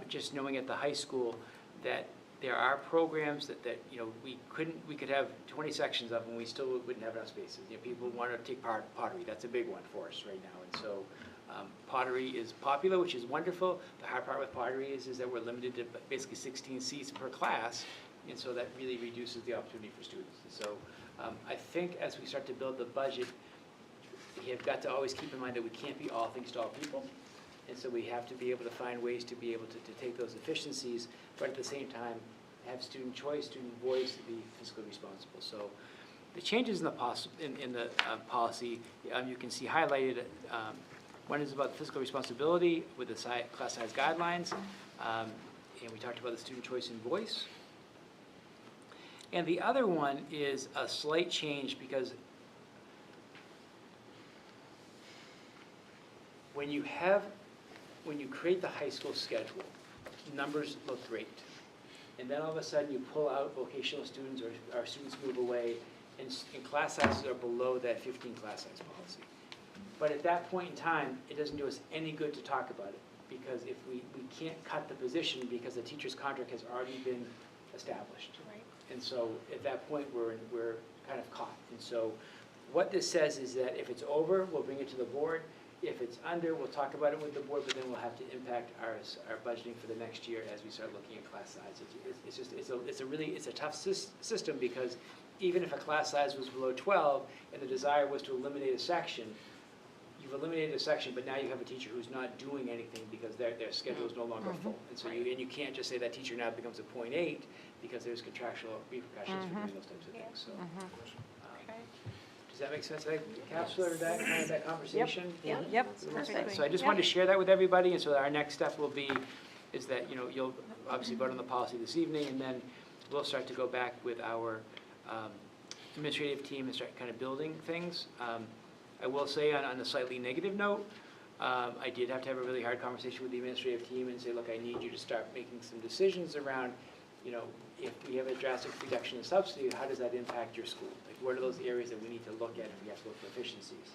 just knowing at the high school that there are programs that you know, we could have 20 sections of them, we still wouldn't have enough spaces. You know, people want to take pottery, that's a big one for us right now. And so pottery is popular, which is wonderful. The hard part with pottery is that we're limited to basically 16 seats per class, and so that really reduces the opportunity for students. And so I think as we start to build the budget, we have got to always keep in mind that we can't be all things to all people, and so we have to be able to find ways to be able to take those efficiencies, but at the same time have student choice, student voice, be fiscally responsible. So the changes in the policy, you can see highlighted. One is about fiscal responsibility with the class size guidelines, and we talked about the student choice and voice. And the other one is a slight change because when you create the high school schedule, numbers look great. And then all of a sudden you pull out vocational students or our students move away and class sizes are below that 15 class size policy. But at that point in time, it doesn't do us any good to talk about it because if we can't cut the position because the teacher's contract has already been established. Right. And so at that point, we're kind of caught. And so what this says is that if it's over, we'll bring it to the board. If it's under, we'll talk about it with the board, but then we'll have to impact our budgeting for the next year as we start looking at class size. It's a tough system because even if a class size was below 12 and the desire was to eliminate a section, you've eliminated a section, but now you have a teacher who's not doing anything because their schedule is no longer full. And so you can't just say that teacher now becomes a 0.8 because there's contractual repercussions for doing those types of things. So, does that make sense? Did I encapsulate that kind of that conversation? Yep. So I just wanted to share that with everybody, and so our next step will be, is that, you know, you'll obviously vote on the policy this evening, and then we'll start to go back with our administrative team and start kind of building things. I will say on a slightly negative note, I did have to have a really hard conversation with the administrative team and say, look, I need you to start making some decisions around, you know, if we have a drastic reduction in subsidy, how does that impact your school? Like, what are those areas that we need to look at if we have to look for efficiencies?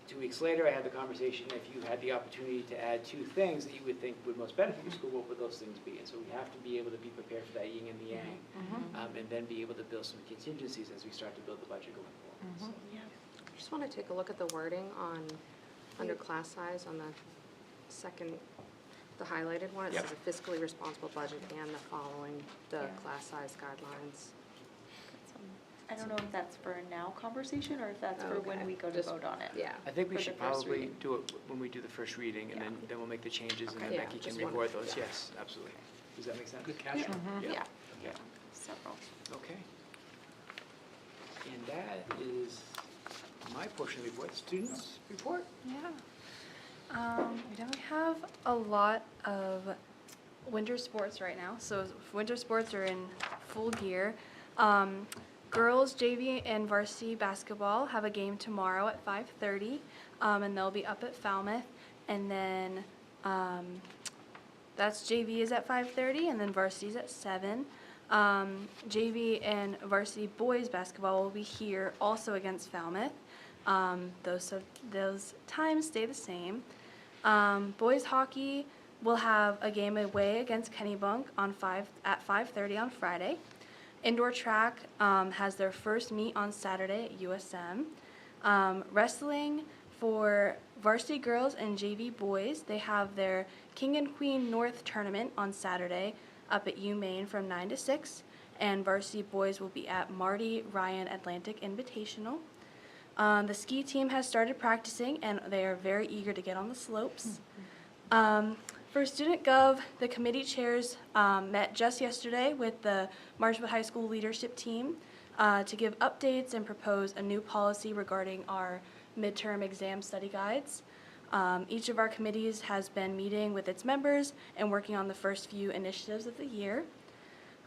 2 weeks later, I had the conversation, if you had the opportunity to add 2 things that you would think would most benefit your school, what would those things be? And so we have to be able to be prepared for that yin and the yang, and then be able to build some contingencies as we start to build the budget going forward. So. I just want to take a look at the wording under class size on the second, the highlighted one. It says a fiscally responsible budget and the following the class size guidelines. I don't know if that's for a now conversation or if that's for when we go to Just- vote on it. Yeah. I think we For should the first probably reading. do it when we do the first reading, and then we'll make the changes, and then Okay. Yeah, Becky can just one- report those. yeah. Yes, absolutely. Does that make sense? Good catch. Yeah. Yeah. Several. Okay. And that is my portion of the report. Students report? Yeah. We don't have a lot of winter sports right now, so winter sports are in full gear. girls JV and varsity basketball have a game tomorrow at 5:30, and they'll be up at Falmouth. And then that's JV is at 5:30, and then varsity is at 7. JV and varsity boys basketball will be here also against Falmouth. Those times stay the same. Boys hockey will have a game away against Kennebunk at 5:30 on Friday. Indoor track has their first meet on Saturday at USM. Wrestling for varsity girls and JV boys, they have their King and Queen North tournament on Saturday up at UMaine from 9 to 6. And varsity boys will be at Marty Ryan Atlantic Invitational. The ski team has started practicing, and they are very eager to get on the slopes. For Student Gov, the committee chairs met just yesterday with the Marshwood High School leadership team to give updates and propose a new policy regarding our midterm exam study guides. Each of our committees has been meeting with its members and working on the first few initiatives of the year.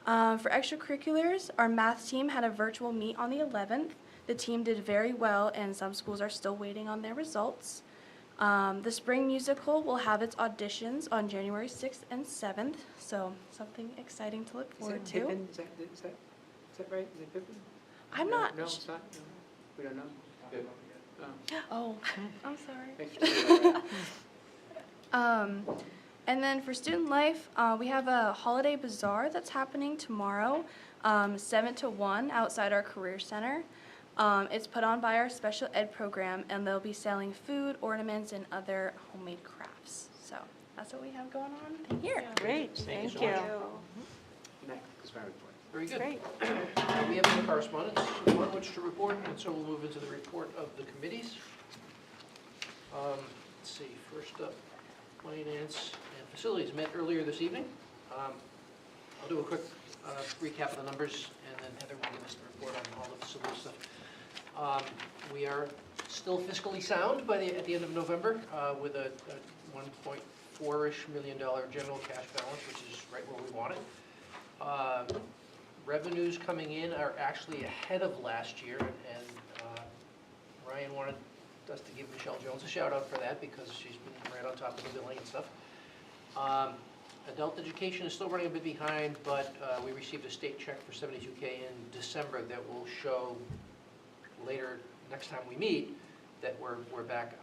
For extracurriculars, our math team had a virtual meet on the 11th. The team did very well, and some schools are still waiting on their results. The spring musical will have its auditions on January 6th and 7th, so something exciting to look forward to. Is that right? Is it Pippin? I'm No, not. No, it's not? No. We don't know? Oh, I'm sorry. Thanks for doing that. And then for student life, we have a holiday bazaar that's happening tomorrow, 7 to 1 outside our career center. It's put on by our special ed program, and they'll be selling food, ornaments, and other homemade crafts. So that's what we have going on here. Great, Thank thank you you. so Next is my report. Very good. Great. We have some correspondence on which to report, and so we'll move into the report of the committees. Let's see, first up, Finance and Facilities met earlier this evening. I'll do a quick recap of the numbers, and then Heather will give us the report on all the facility stuff. We are still fiscally sound at the end of November with a $1.4-ish million general cash balance, which is right where we want it. Revenues coming in are actually ahead of last year, and Ryan wanted us to give Michelle Jones a shout out for that because she's been right on top of the billing and stuff. Adult education is still running a bit behind, but we received a state check for $72K in December that will show later, next time we meet, that we're back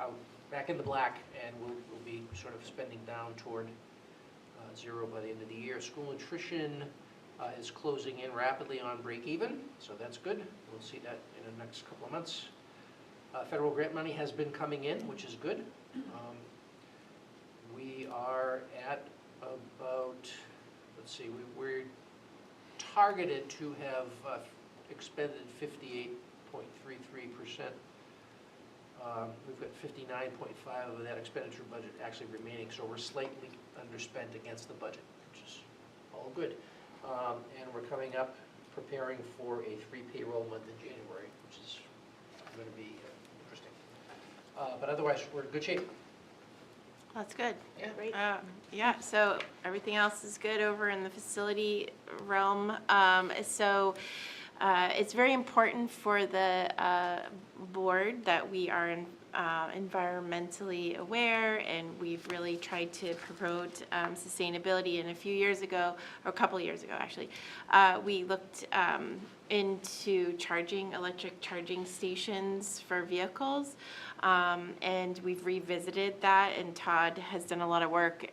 in the black, and we'll be sort of spending down toward zero by the end of the year. School nutrition is closing in rapidly on break even, so that's good. We'll see that in the next couple of months. Federal grant money has been coming in, which is good. We are at about, let's see, we're targeted to have expended 58.33%. We've got 59.5 of that expenditure budget actually remaining, so we're slightly underspent against the budget, which is all good. And we're coming up preparing for a 3 payroll month in January, which is going to be interesting. But otherwise, we're in good shape. That's good. Yeah. Great. Yeah, so everything else is good over in the facility realm. It's very important for the board that we are environmentally aware, and we've really tried to promote sustainability. And a few years ago, or a couple of years ago actually, we looked into electric charging stations for vehicles. And we've revisited that, and Todd has done a lot of work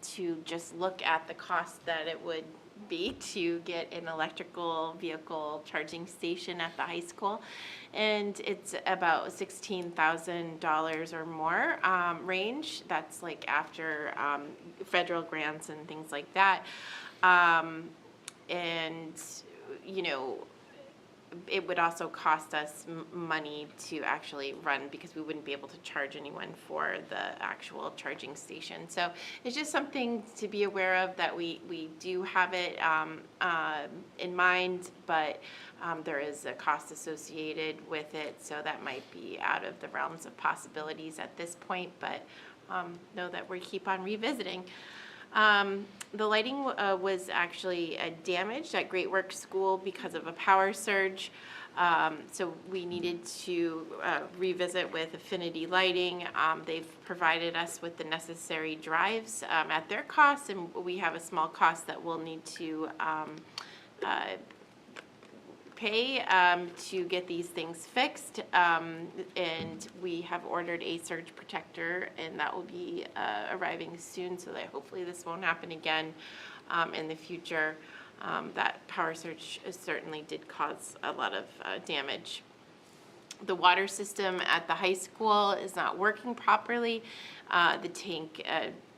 to just look at the cost that it would be to get an electrical vehicle charging station at the high school. And it's about $16,000 or more range. That's like after federal grants and things like that. And, you know, it would also cost us money to actually run, because we wouldn't be able to charge anyone for the actual charging station. So it's just something to be aware of, that we do have it in mind, but there is a cost associated with it, so that might be out of the realms of possibilities at this point, but know that we keep on revisiting. The lighting was actually damaged at Great Works School because of a power surge. So we needed to revisit with Affinity Lighting. They've provided us with the necessary drives at their cost, and we have a small cost that we'll need to pay to get these things fixed. And we have ordered a surge protector, and that will be arriving soon, so that hopefully this won't happen again in the future. That power surge certainly did cause a lot of damage. The water system at the high school is not working properly. The tank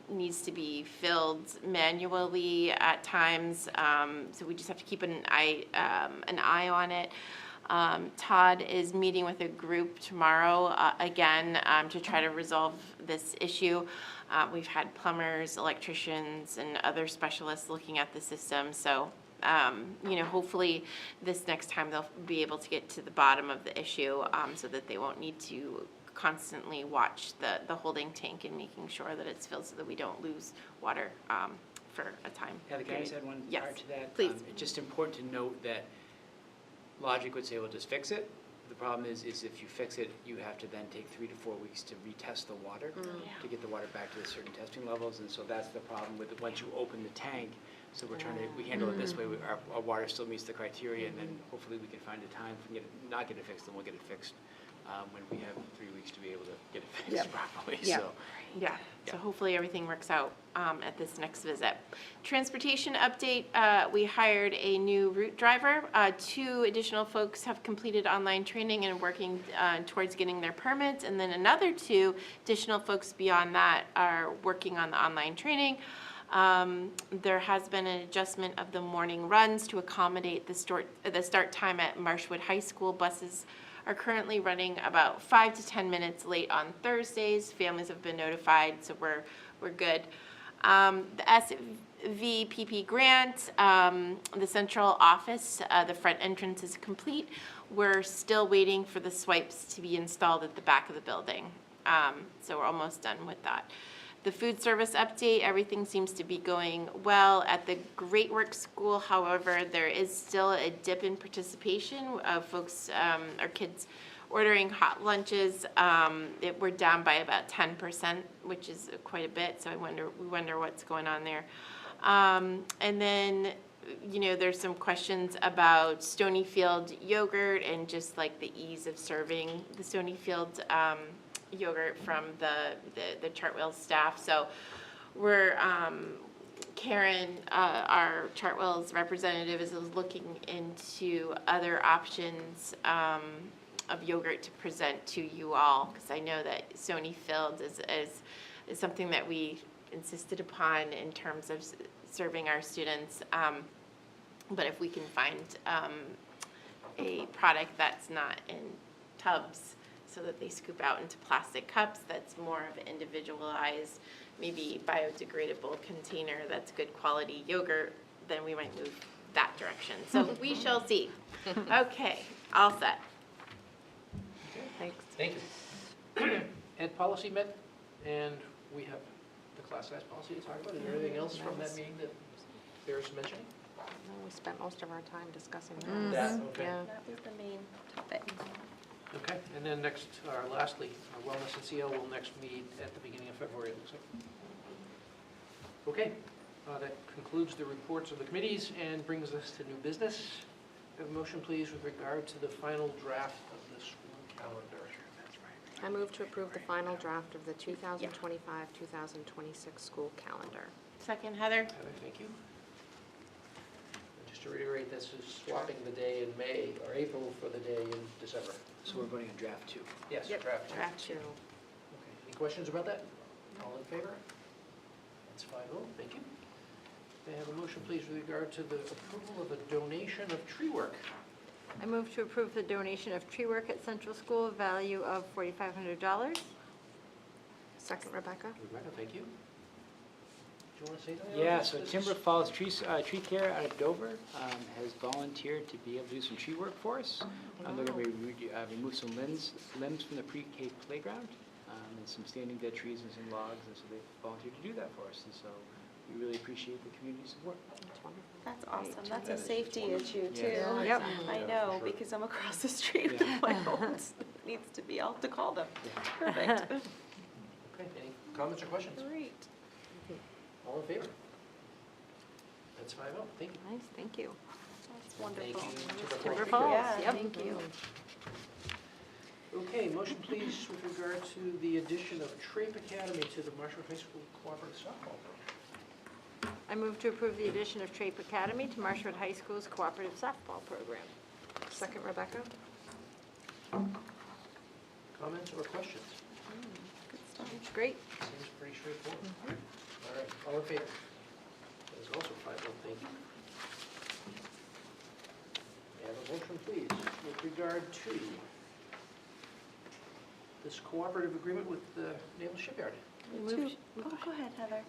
needs to be filled manually at times, so we just have to keep an eye on it. Todd is meeting with a group tomorrow again to try to resolve this issue. We've had plumbers, electricians, and other specialists looking at the system, so hopefully this next time they'll be able to get to the bottom of the issue so that they won't need to constantly watch the holding tank and making sure that it's filled so that we don't lose water for a time. Heather, can I just add one Yes, part to that? please. It's just important to note that logic would say, well, just fix it. The problem is if you fix it, you have to then take 3 to 4 weeks to retest the water, to get the water back to the certain testing levels, and so that's the problem with it. Once you open the tank, so we're trying to, we handle it this way, our water still meets the criteria, and then hopefully we can find a time, if we can not get it fixed, then we'll get it fixed when we have 3 weeks to be able to get it fixed properly, so. Yeah, so hopefully everything works out at this next visit. Transportation update, we hired a new route driver. 2 additional folks have completed online training and working towards getting their permits, and then another 2 additional folks beyond that are working on the online training. There has been an adjustment of the morning runs to accommodate the start time at Marshwood High School. Buses are currently running about 5 to 10 minutes late on Thursdays. Families have been notified, so we're good. The SVPP grant, the central office, the front entrance is complete. We're still waiting for the swipes to be installed at the back of the building. So we're almost done with that. The food service update, everything seems to be going well at the Great Works School. However, there is still a dip in participation of folks, or kids ordering hot lunches. We're down by about 10%, which is quite a bit, so we wonder what's going on there. And then, there's some questions about Stonyfield yogurt and just like the ease of serving the Stonyfield yogurt from the Chartwell staff. So we're Karen, our Chartwell's representative, is looking into other options of yogurt to present to you all, because I know that Stonyfield is something that we insisted upon in terms of serving our students. But if we can find a product that's not in tubs, so that they scoop out into plastic cups, that's more of an individualized, maybe biodegradable container that's good quality yogurt, then we might move that direction. So we shall see. Okay, all set. Thanks. Thank you. Ed policy met, and we have the class size policy to talk about. Is there anything else from that meeting that bears mentioning? No, we spent most of our time discussing That, that. okay. Yeah. That was the main topic. Okay, and then next, lastly, our wellness and CL will next meet at the beginning of February, it looks like. Okay, that concludes the reports of the committees and brings us to new business. Have a motion, please, with regard to the final draft of the school calendar. I move to approve the final draft of the 2025-2026 school calendar. Second, Heather? Heather, thank you. And just to reiterate, this is swapping the day in May, or April for the day in December. So we're voting on draft 2. Yes, Yep, draft. Draft 2. Okay, any questions about that? All in favor? That's 5-0, thank you. May I have a motion, please, with regard to the approval of a donation of tree work? I move to approve the donation of tree work at Central School, value of $4,500. Second, Rebecca? Rebecca, thank you. Do you want to say something? Yeah, about so this? Timber Falls Tree Care out of Dover has volunteered to be able to do some tree work for us. They're going to remove some limbs from the pre-K playground, and some standing dead trees and some logs, and so they volunteered to do that for us. And so We really appreciate the community support. That's wonderful. That's awesome. That's a safety issue too. Yeah. Yep. I know, because I'm across the street from my home. It needs to be, I'll have to call them. Perfect. Okay, any comments or questions? Great. All in favor? That's 5-0, thank you. Nice, thank you. That's wonderful. Thank you to the Timber board. Falls, Yeah, yep. thank you. Okay, motion please with regard to the addition of Trape Academy to the Marshwood High School Cooperative Softball Program. I move to approve the addition of Trape Academy to Marshwood High School's cooperative softball program. Second, Rebecca? Comments or questions? Good stuff. It's great. Seems pretty straightforward. All right, all in favor? That is also 5-0, thank you. May I have a motion, please, with regard to this cooperative agreement with the Naval Shipyard? Go ahead, Heather.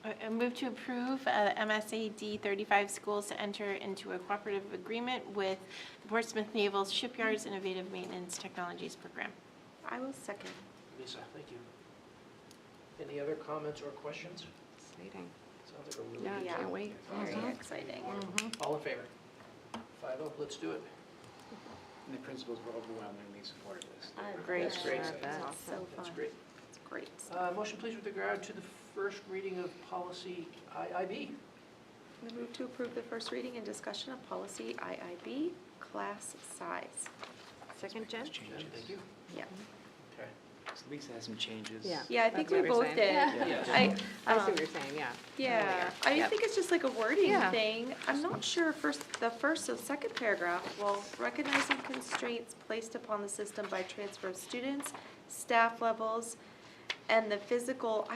I move to approve MSAD 35 schools to enter into a cooperative agreement with the Portsmouth Naval Shipyard's Innovative Maintenance Technologies Program. I will second. Lisa, thank you. Any other comments or questions? Exciting. Sounds like a really Yeah, good Yeah. can't wait. Very exciting. All in favor? 5-0, let's do it. And the principals were overwhelmingly supportive of this. Great. That's great. That's so That's fun. great. It's great. Motion please with regard to the first reading of policy IIB. I move to approve the first reading and discussion of policy IIB, class size. Second, Jen? Jen, thank you. Yeah. Okay. So Lisa has some changes. Yeah. Yeah, I think That's we what both you're saying. did. Yes. I I see what you're saying, yeah. Yeah, I Yep. think it's just like a wording Yeah. thing. I'm not sure the first or second paragraph, well, recognizing constraints placed upon the system by transfer of students, staff levels, and the physical,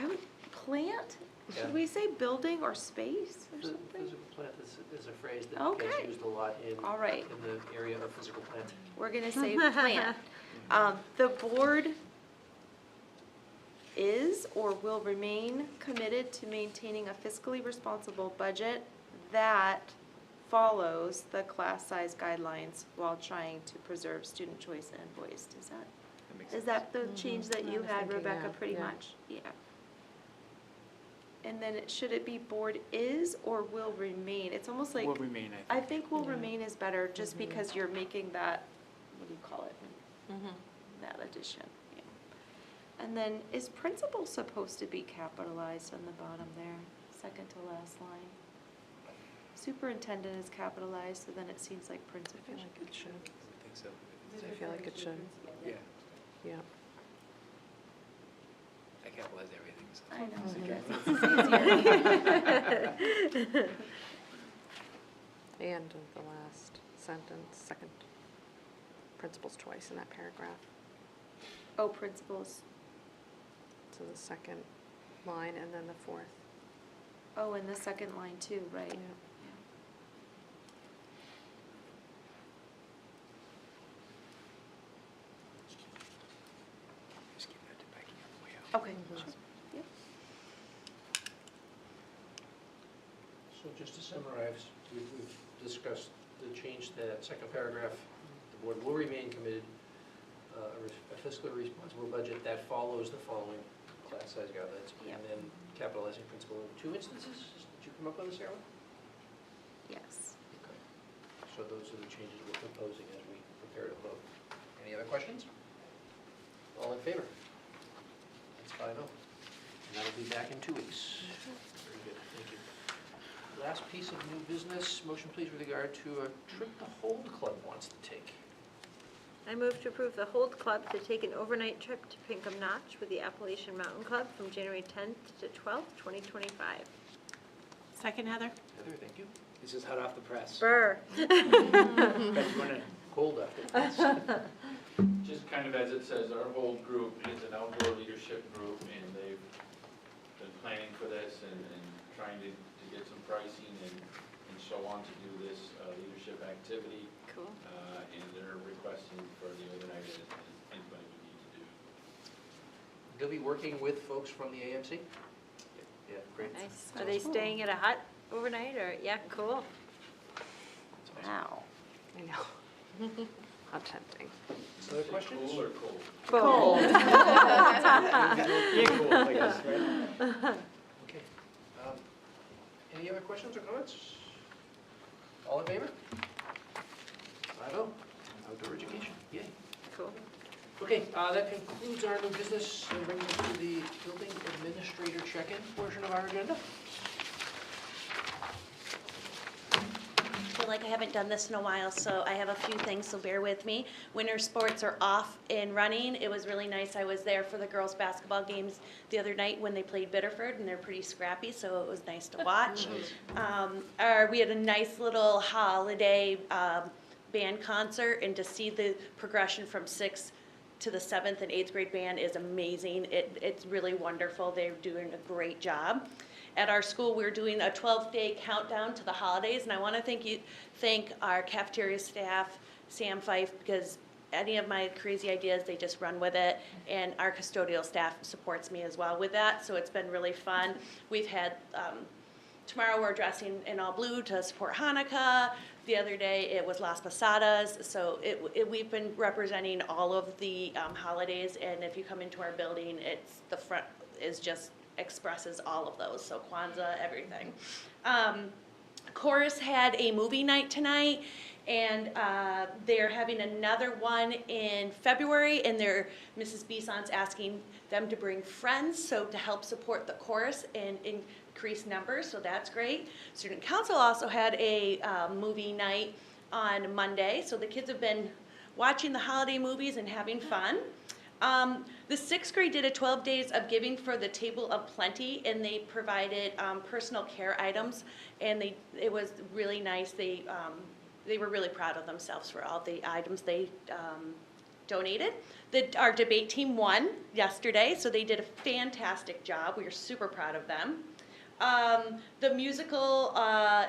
plant? Yeah. Should we say building or space or something? Physical plant is a phrase that Okay. gets used a lot in All right. in the area of physical plant. We're gonna say plant. The board is or will remain committed to maintaining a fiscally responsible budget that follows the class size guidelines while trying to preserve student choice and voice. Is that the change that you I was had, thinking Rebecca, that, pretty yeah. much? Yeah. And then should it be board is or will remain? It's almost like. Will remain, I think will remain is better, just because you're making that, what do you call it? That addition, yeah. And then, is principal supposed to be capitalized on the bottom there, second to last line? Superintendent is capitalized, so then it seems like I principal. feel like it should. I think so. I feel like it should, Yeah, yeah. I capitalize everything, so. I know, it's easier. And the last sentence, second principal's choice in that paragraph. Oh, principals, So the second line and then the fourth. oh, and the second line too, right? Yeah. Just keep that to backing up way out. Okay, sure, yep. So just to summarize, we've discussed the change to that second paragraph. The board will remain committed, a fiscally responsible budget that follows the following class size guidelines. Yep. And then capitalizing principal in 2 instances. Did you come up with this, Sarah? Yes. Okay. So those are the changes we're proposing as we prepare to vote. Any other questions? All in favor? That's 5-0. And that'll be back in 2 weeks. Very good, thank you. Last piece of new business, motion please with regard to a trip the Hold Club wants to take. I move to approve the Hold Club to take an overnight trip to Pinkham Notch with the Appalachian Mountain Club from January 10th to 12th, 2025. Second, Heather? Heather, thank you. This is hot off the press. Burr. But you wanna- Cold after. Just kind of as it says, our whole group is an outdoor leadership group, and they've been planning for this and trying to get some pricing and so on to do this leadership activity. Cool. And they're requesting for the overnight as anybody would need to do. They'll be working with folks from the AMC? Yeah, great. Nice. Are they staying at a hut overnight or, yeah, cool. Wow. I know. How tempting. Other questions? Cool or cold? Cool. Yeah, cool, I guess, right? Okay. Any other questions or comments? All in favor? 5-0. Outdoor education, yay. Cool. Okay, that concludes our new business and brings us to the building administrator check-in portion of our agenda. I feel like I haven't done this in a while, so I have a few things, so bear with me. Winter sports are off and running. It was really nice. I was there for the girls' basketball games the other night when they played Biddeford, and they're pretty scrappy, so it was nice to watch. We had a nice little holiday band concert, and to see the progression from 6th to the 7th and 8th grade band is amazing. It's really wonderful. They're doing a great job. At our school, we're doing a 12-day countdown to the holidays, and I want to thank our cafeteria staff, Sam Fife, because any of my crazy ideas, they just run with it, and our custodial staff supports me as well with that, so it's been really fun. We've had, tomorrow we're dressing in all blue to support Hanukkah. The other day it was Las Posadas, so we've been representing all of the holidays, and if you come into our building, the front is just expresses all of those, so Kwanzaa, everything. Chorus had a movie night tonight, and they're having another one in February, and Mrs. Bison's asking them to bring friends, so to help support the chorus and increase numbers, so that's great. Student Council also had a movie night on Monday, so the kids have been watching the holiday movies and having fun. The 6th grade did a 12 days of giving for the Table of Plenty, and they provided personal care items, and it was really nice. They were really proud of themselves for all the items they donated. Our debate team won yesterday, so they did a fantastic job. We are super proud of them. The musical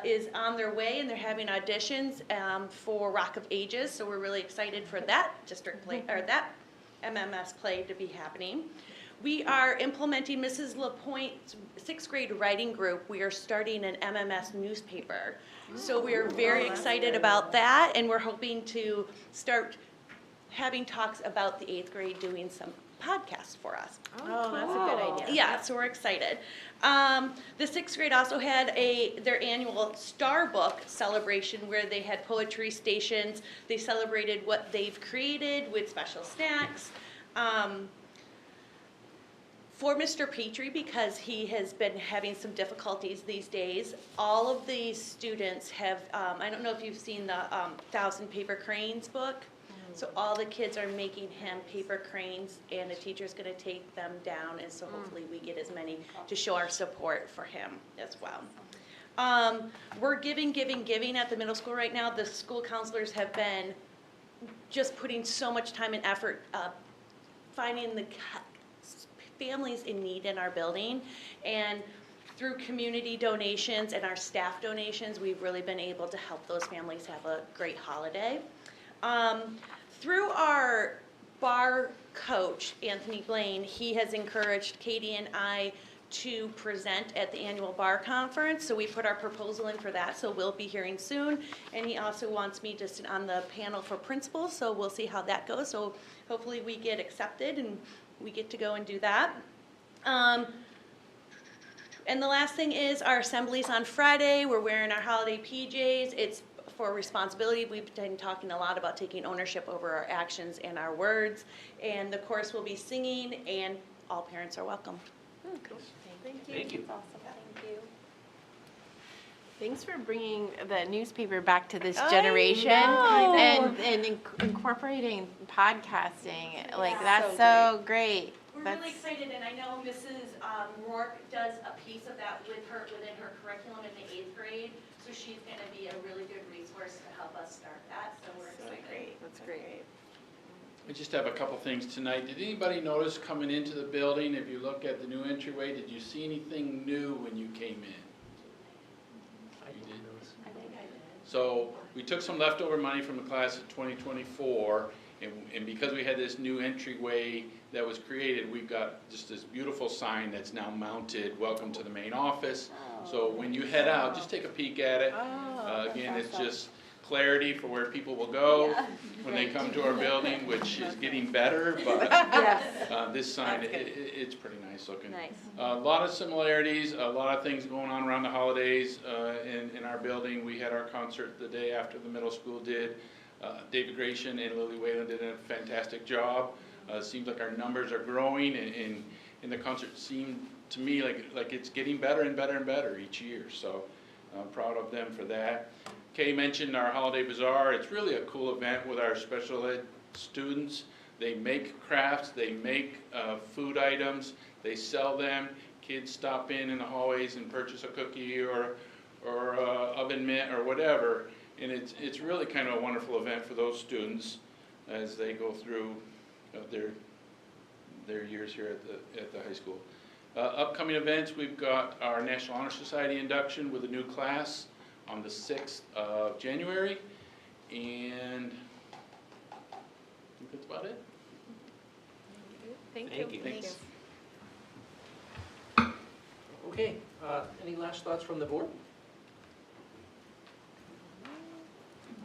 is on their way, and they're having auditions for Rock of Ages, so we're really excited for that district play, or that MMS play to be happening. We are implementing Mrs. LaPointe's 6th grade writing group. We are starting an MMS newspaper. So we are very excited about that, and we're hoping to start having talks about the 8th grade doing some podcasts for us. Oh, that's a good idea. Yeah, so we're excited. The 6th grade also had their annual Star Book celebration where they had poetry stations. They celebrated what they've created with special snacks. For Mr. Petrie, because he has been having some difficulties these days, all of the students have, I don't know if you've seen the 1,000 Paper Cranes book. So all the kids are making him paper cranes, and the teacher's going to take them down, and so hopefully we get as many to show our support for him as well. We're giving at the middle school right now. The school counselors have been just putting so much time and effort finding the families in need in our building, and through community donations and our staff donations, we've really been able to help those families have a great holiday. Through our bar coach, Anthony Blaine, he has encouraged Katie and I to present at the annual bar conference, so we put our proposal in for that, so we'll be hearing soon. And he also wants me to sit on the panel for principals, so we'll see how that goes. So hopefully we get accepted and we get to go and do that. And the last thing is our assemblies on Friday. We're wearing our holiday PJs. It's for responsibility. We've been talking a lot about taking ownership over our actions and our words. And the chorus will be singing, and all parents are welcome. Cool. Thank you. Thank you. That's awesome. Thank you. Thanks for bringing the newspaper back to this I generation know. and incorporating podcasting. Like, that's so so great. We're really excited, and I know Mrs. Rourke does a piece of that within her curriculum in the 8th grade, so she's going to be a really good resource to help us start that, so we're excited. That's great. I just have a couple things tonight. Did anybody notice coming into the building, if you look at the new entryway, did you see anything new when you came in? I didn't notice. I think I did. So we took some leftover money from the class of 2024, and because we had this new entryway that was created, we've got just this beautiful sign that's now mounted, welcome to the main office. So when you head out, just take a peek at it. Again, it's just clarity for where people will go when they come to our building, which is getting better, but Yes. this sign, it's pretty nice looking. Nice. A lot of similarities, a lot of things going on around the holidays in our building. We had our concert the day after the middle school did. David Gratian and Lily Whalen did a fantastic job. Seems like our numbers are growing, and the concert seemed to me like it's getting better and better and better each year. So I'm proud of them for that. Kay mentioned our Holiday Bazaar. It's really a cool event with our special ed students. They make crafts, they make food items, they sell them. Kids stop in the hallways and purchase a cookie or oven mitt or whatever. And it's really kind of a wonderful event for those students as they go through their years here at the high school. Upcoming events, we've got our National Honor Society induction with a new class on the 6th of January, and I think that's about it. Thank you. Thanks. Okay, any last thoughts from the board?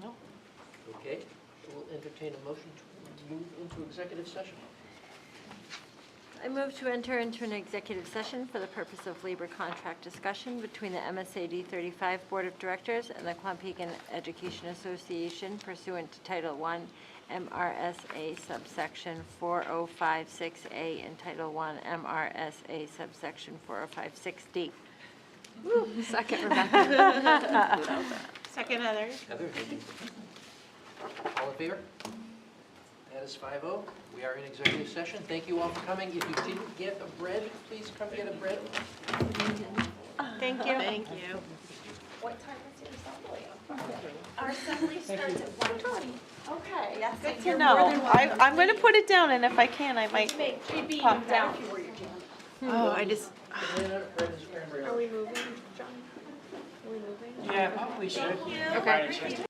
No. Okay, we'll entertain a motion to move into executive session. I move to enter into an executive session for the purpose of labor contract discussion between the MSAD 35 Board of Directors and the Quantico Education Association pursuant to Title I MRSA subsection 4056A and Title I MRSA subsection 4056D. Second, Rebecca. Second, Heather. Heather, thank you. All in favor? That is 5-0. We are in executive session. Thank you all for coming. If you didn't get a bread, please come get a bread. Thank you. Thank you. What time is your assembly? Our assembly starts at 1:20. Okay, yes, Good to know. I'm going to put it down, and if I can, I might Maybe pop down. if you were your jam. Oh, I just, Banana, bread, and scrambled. Are we moving, John? Are we moving? Yeah, probably should. Okay.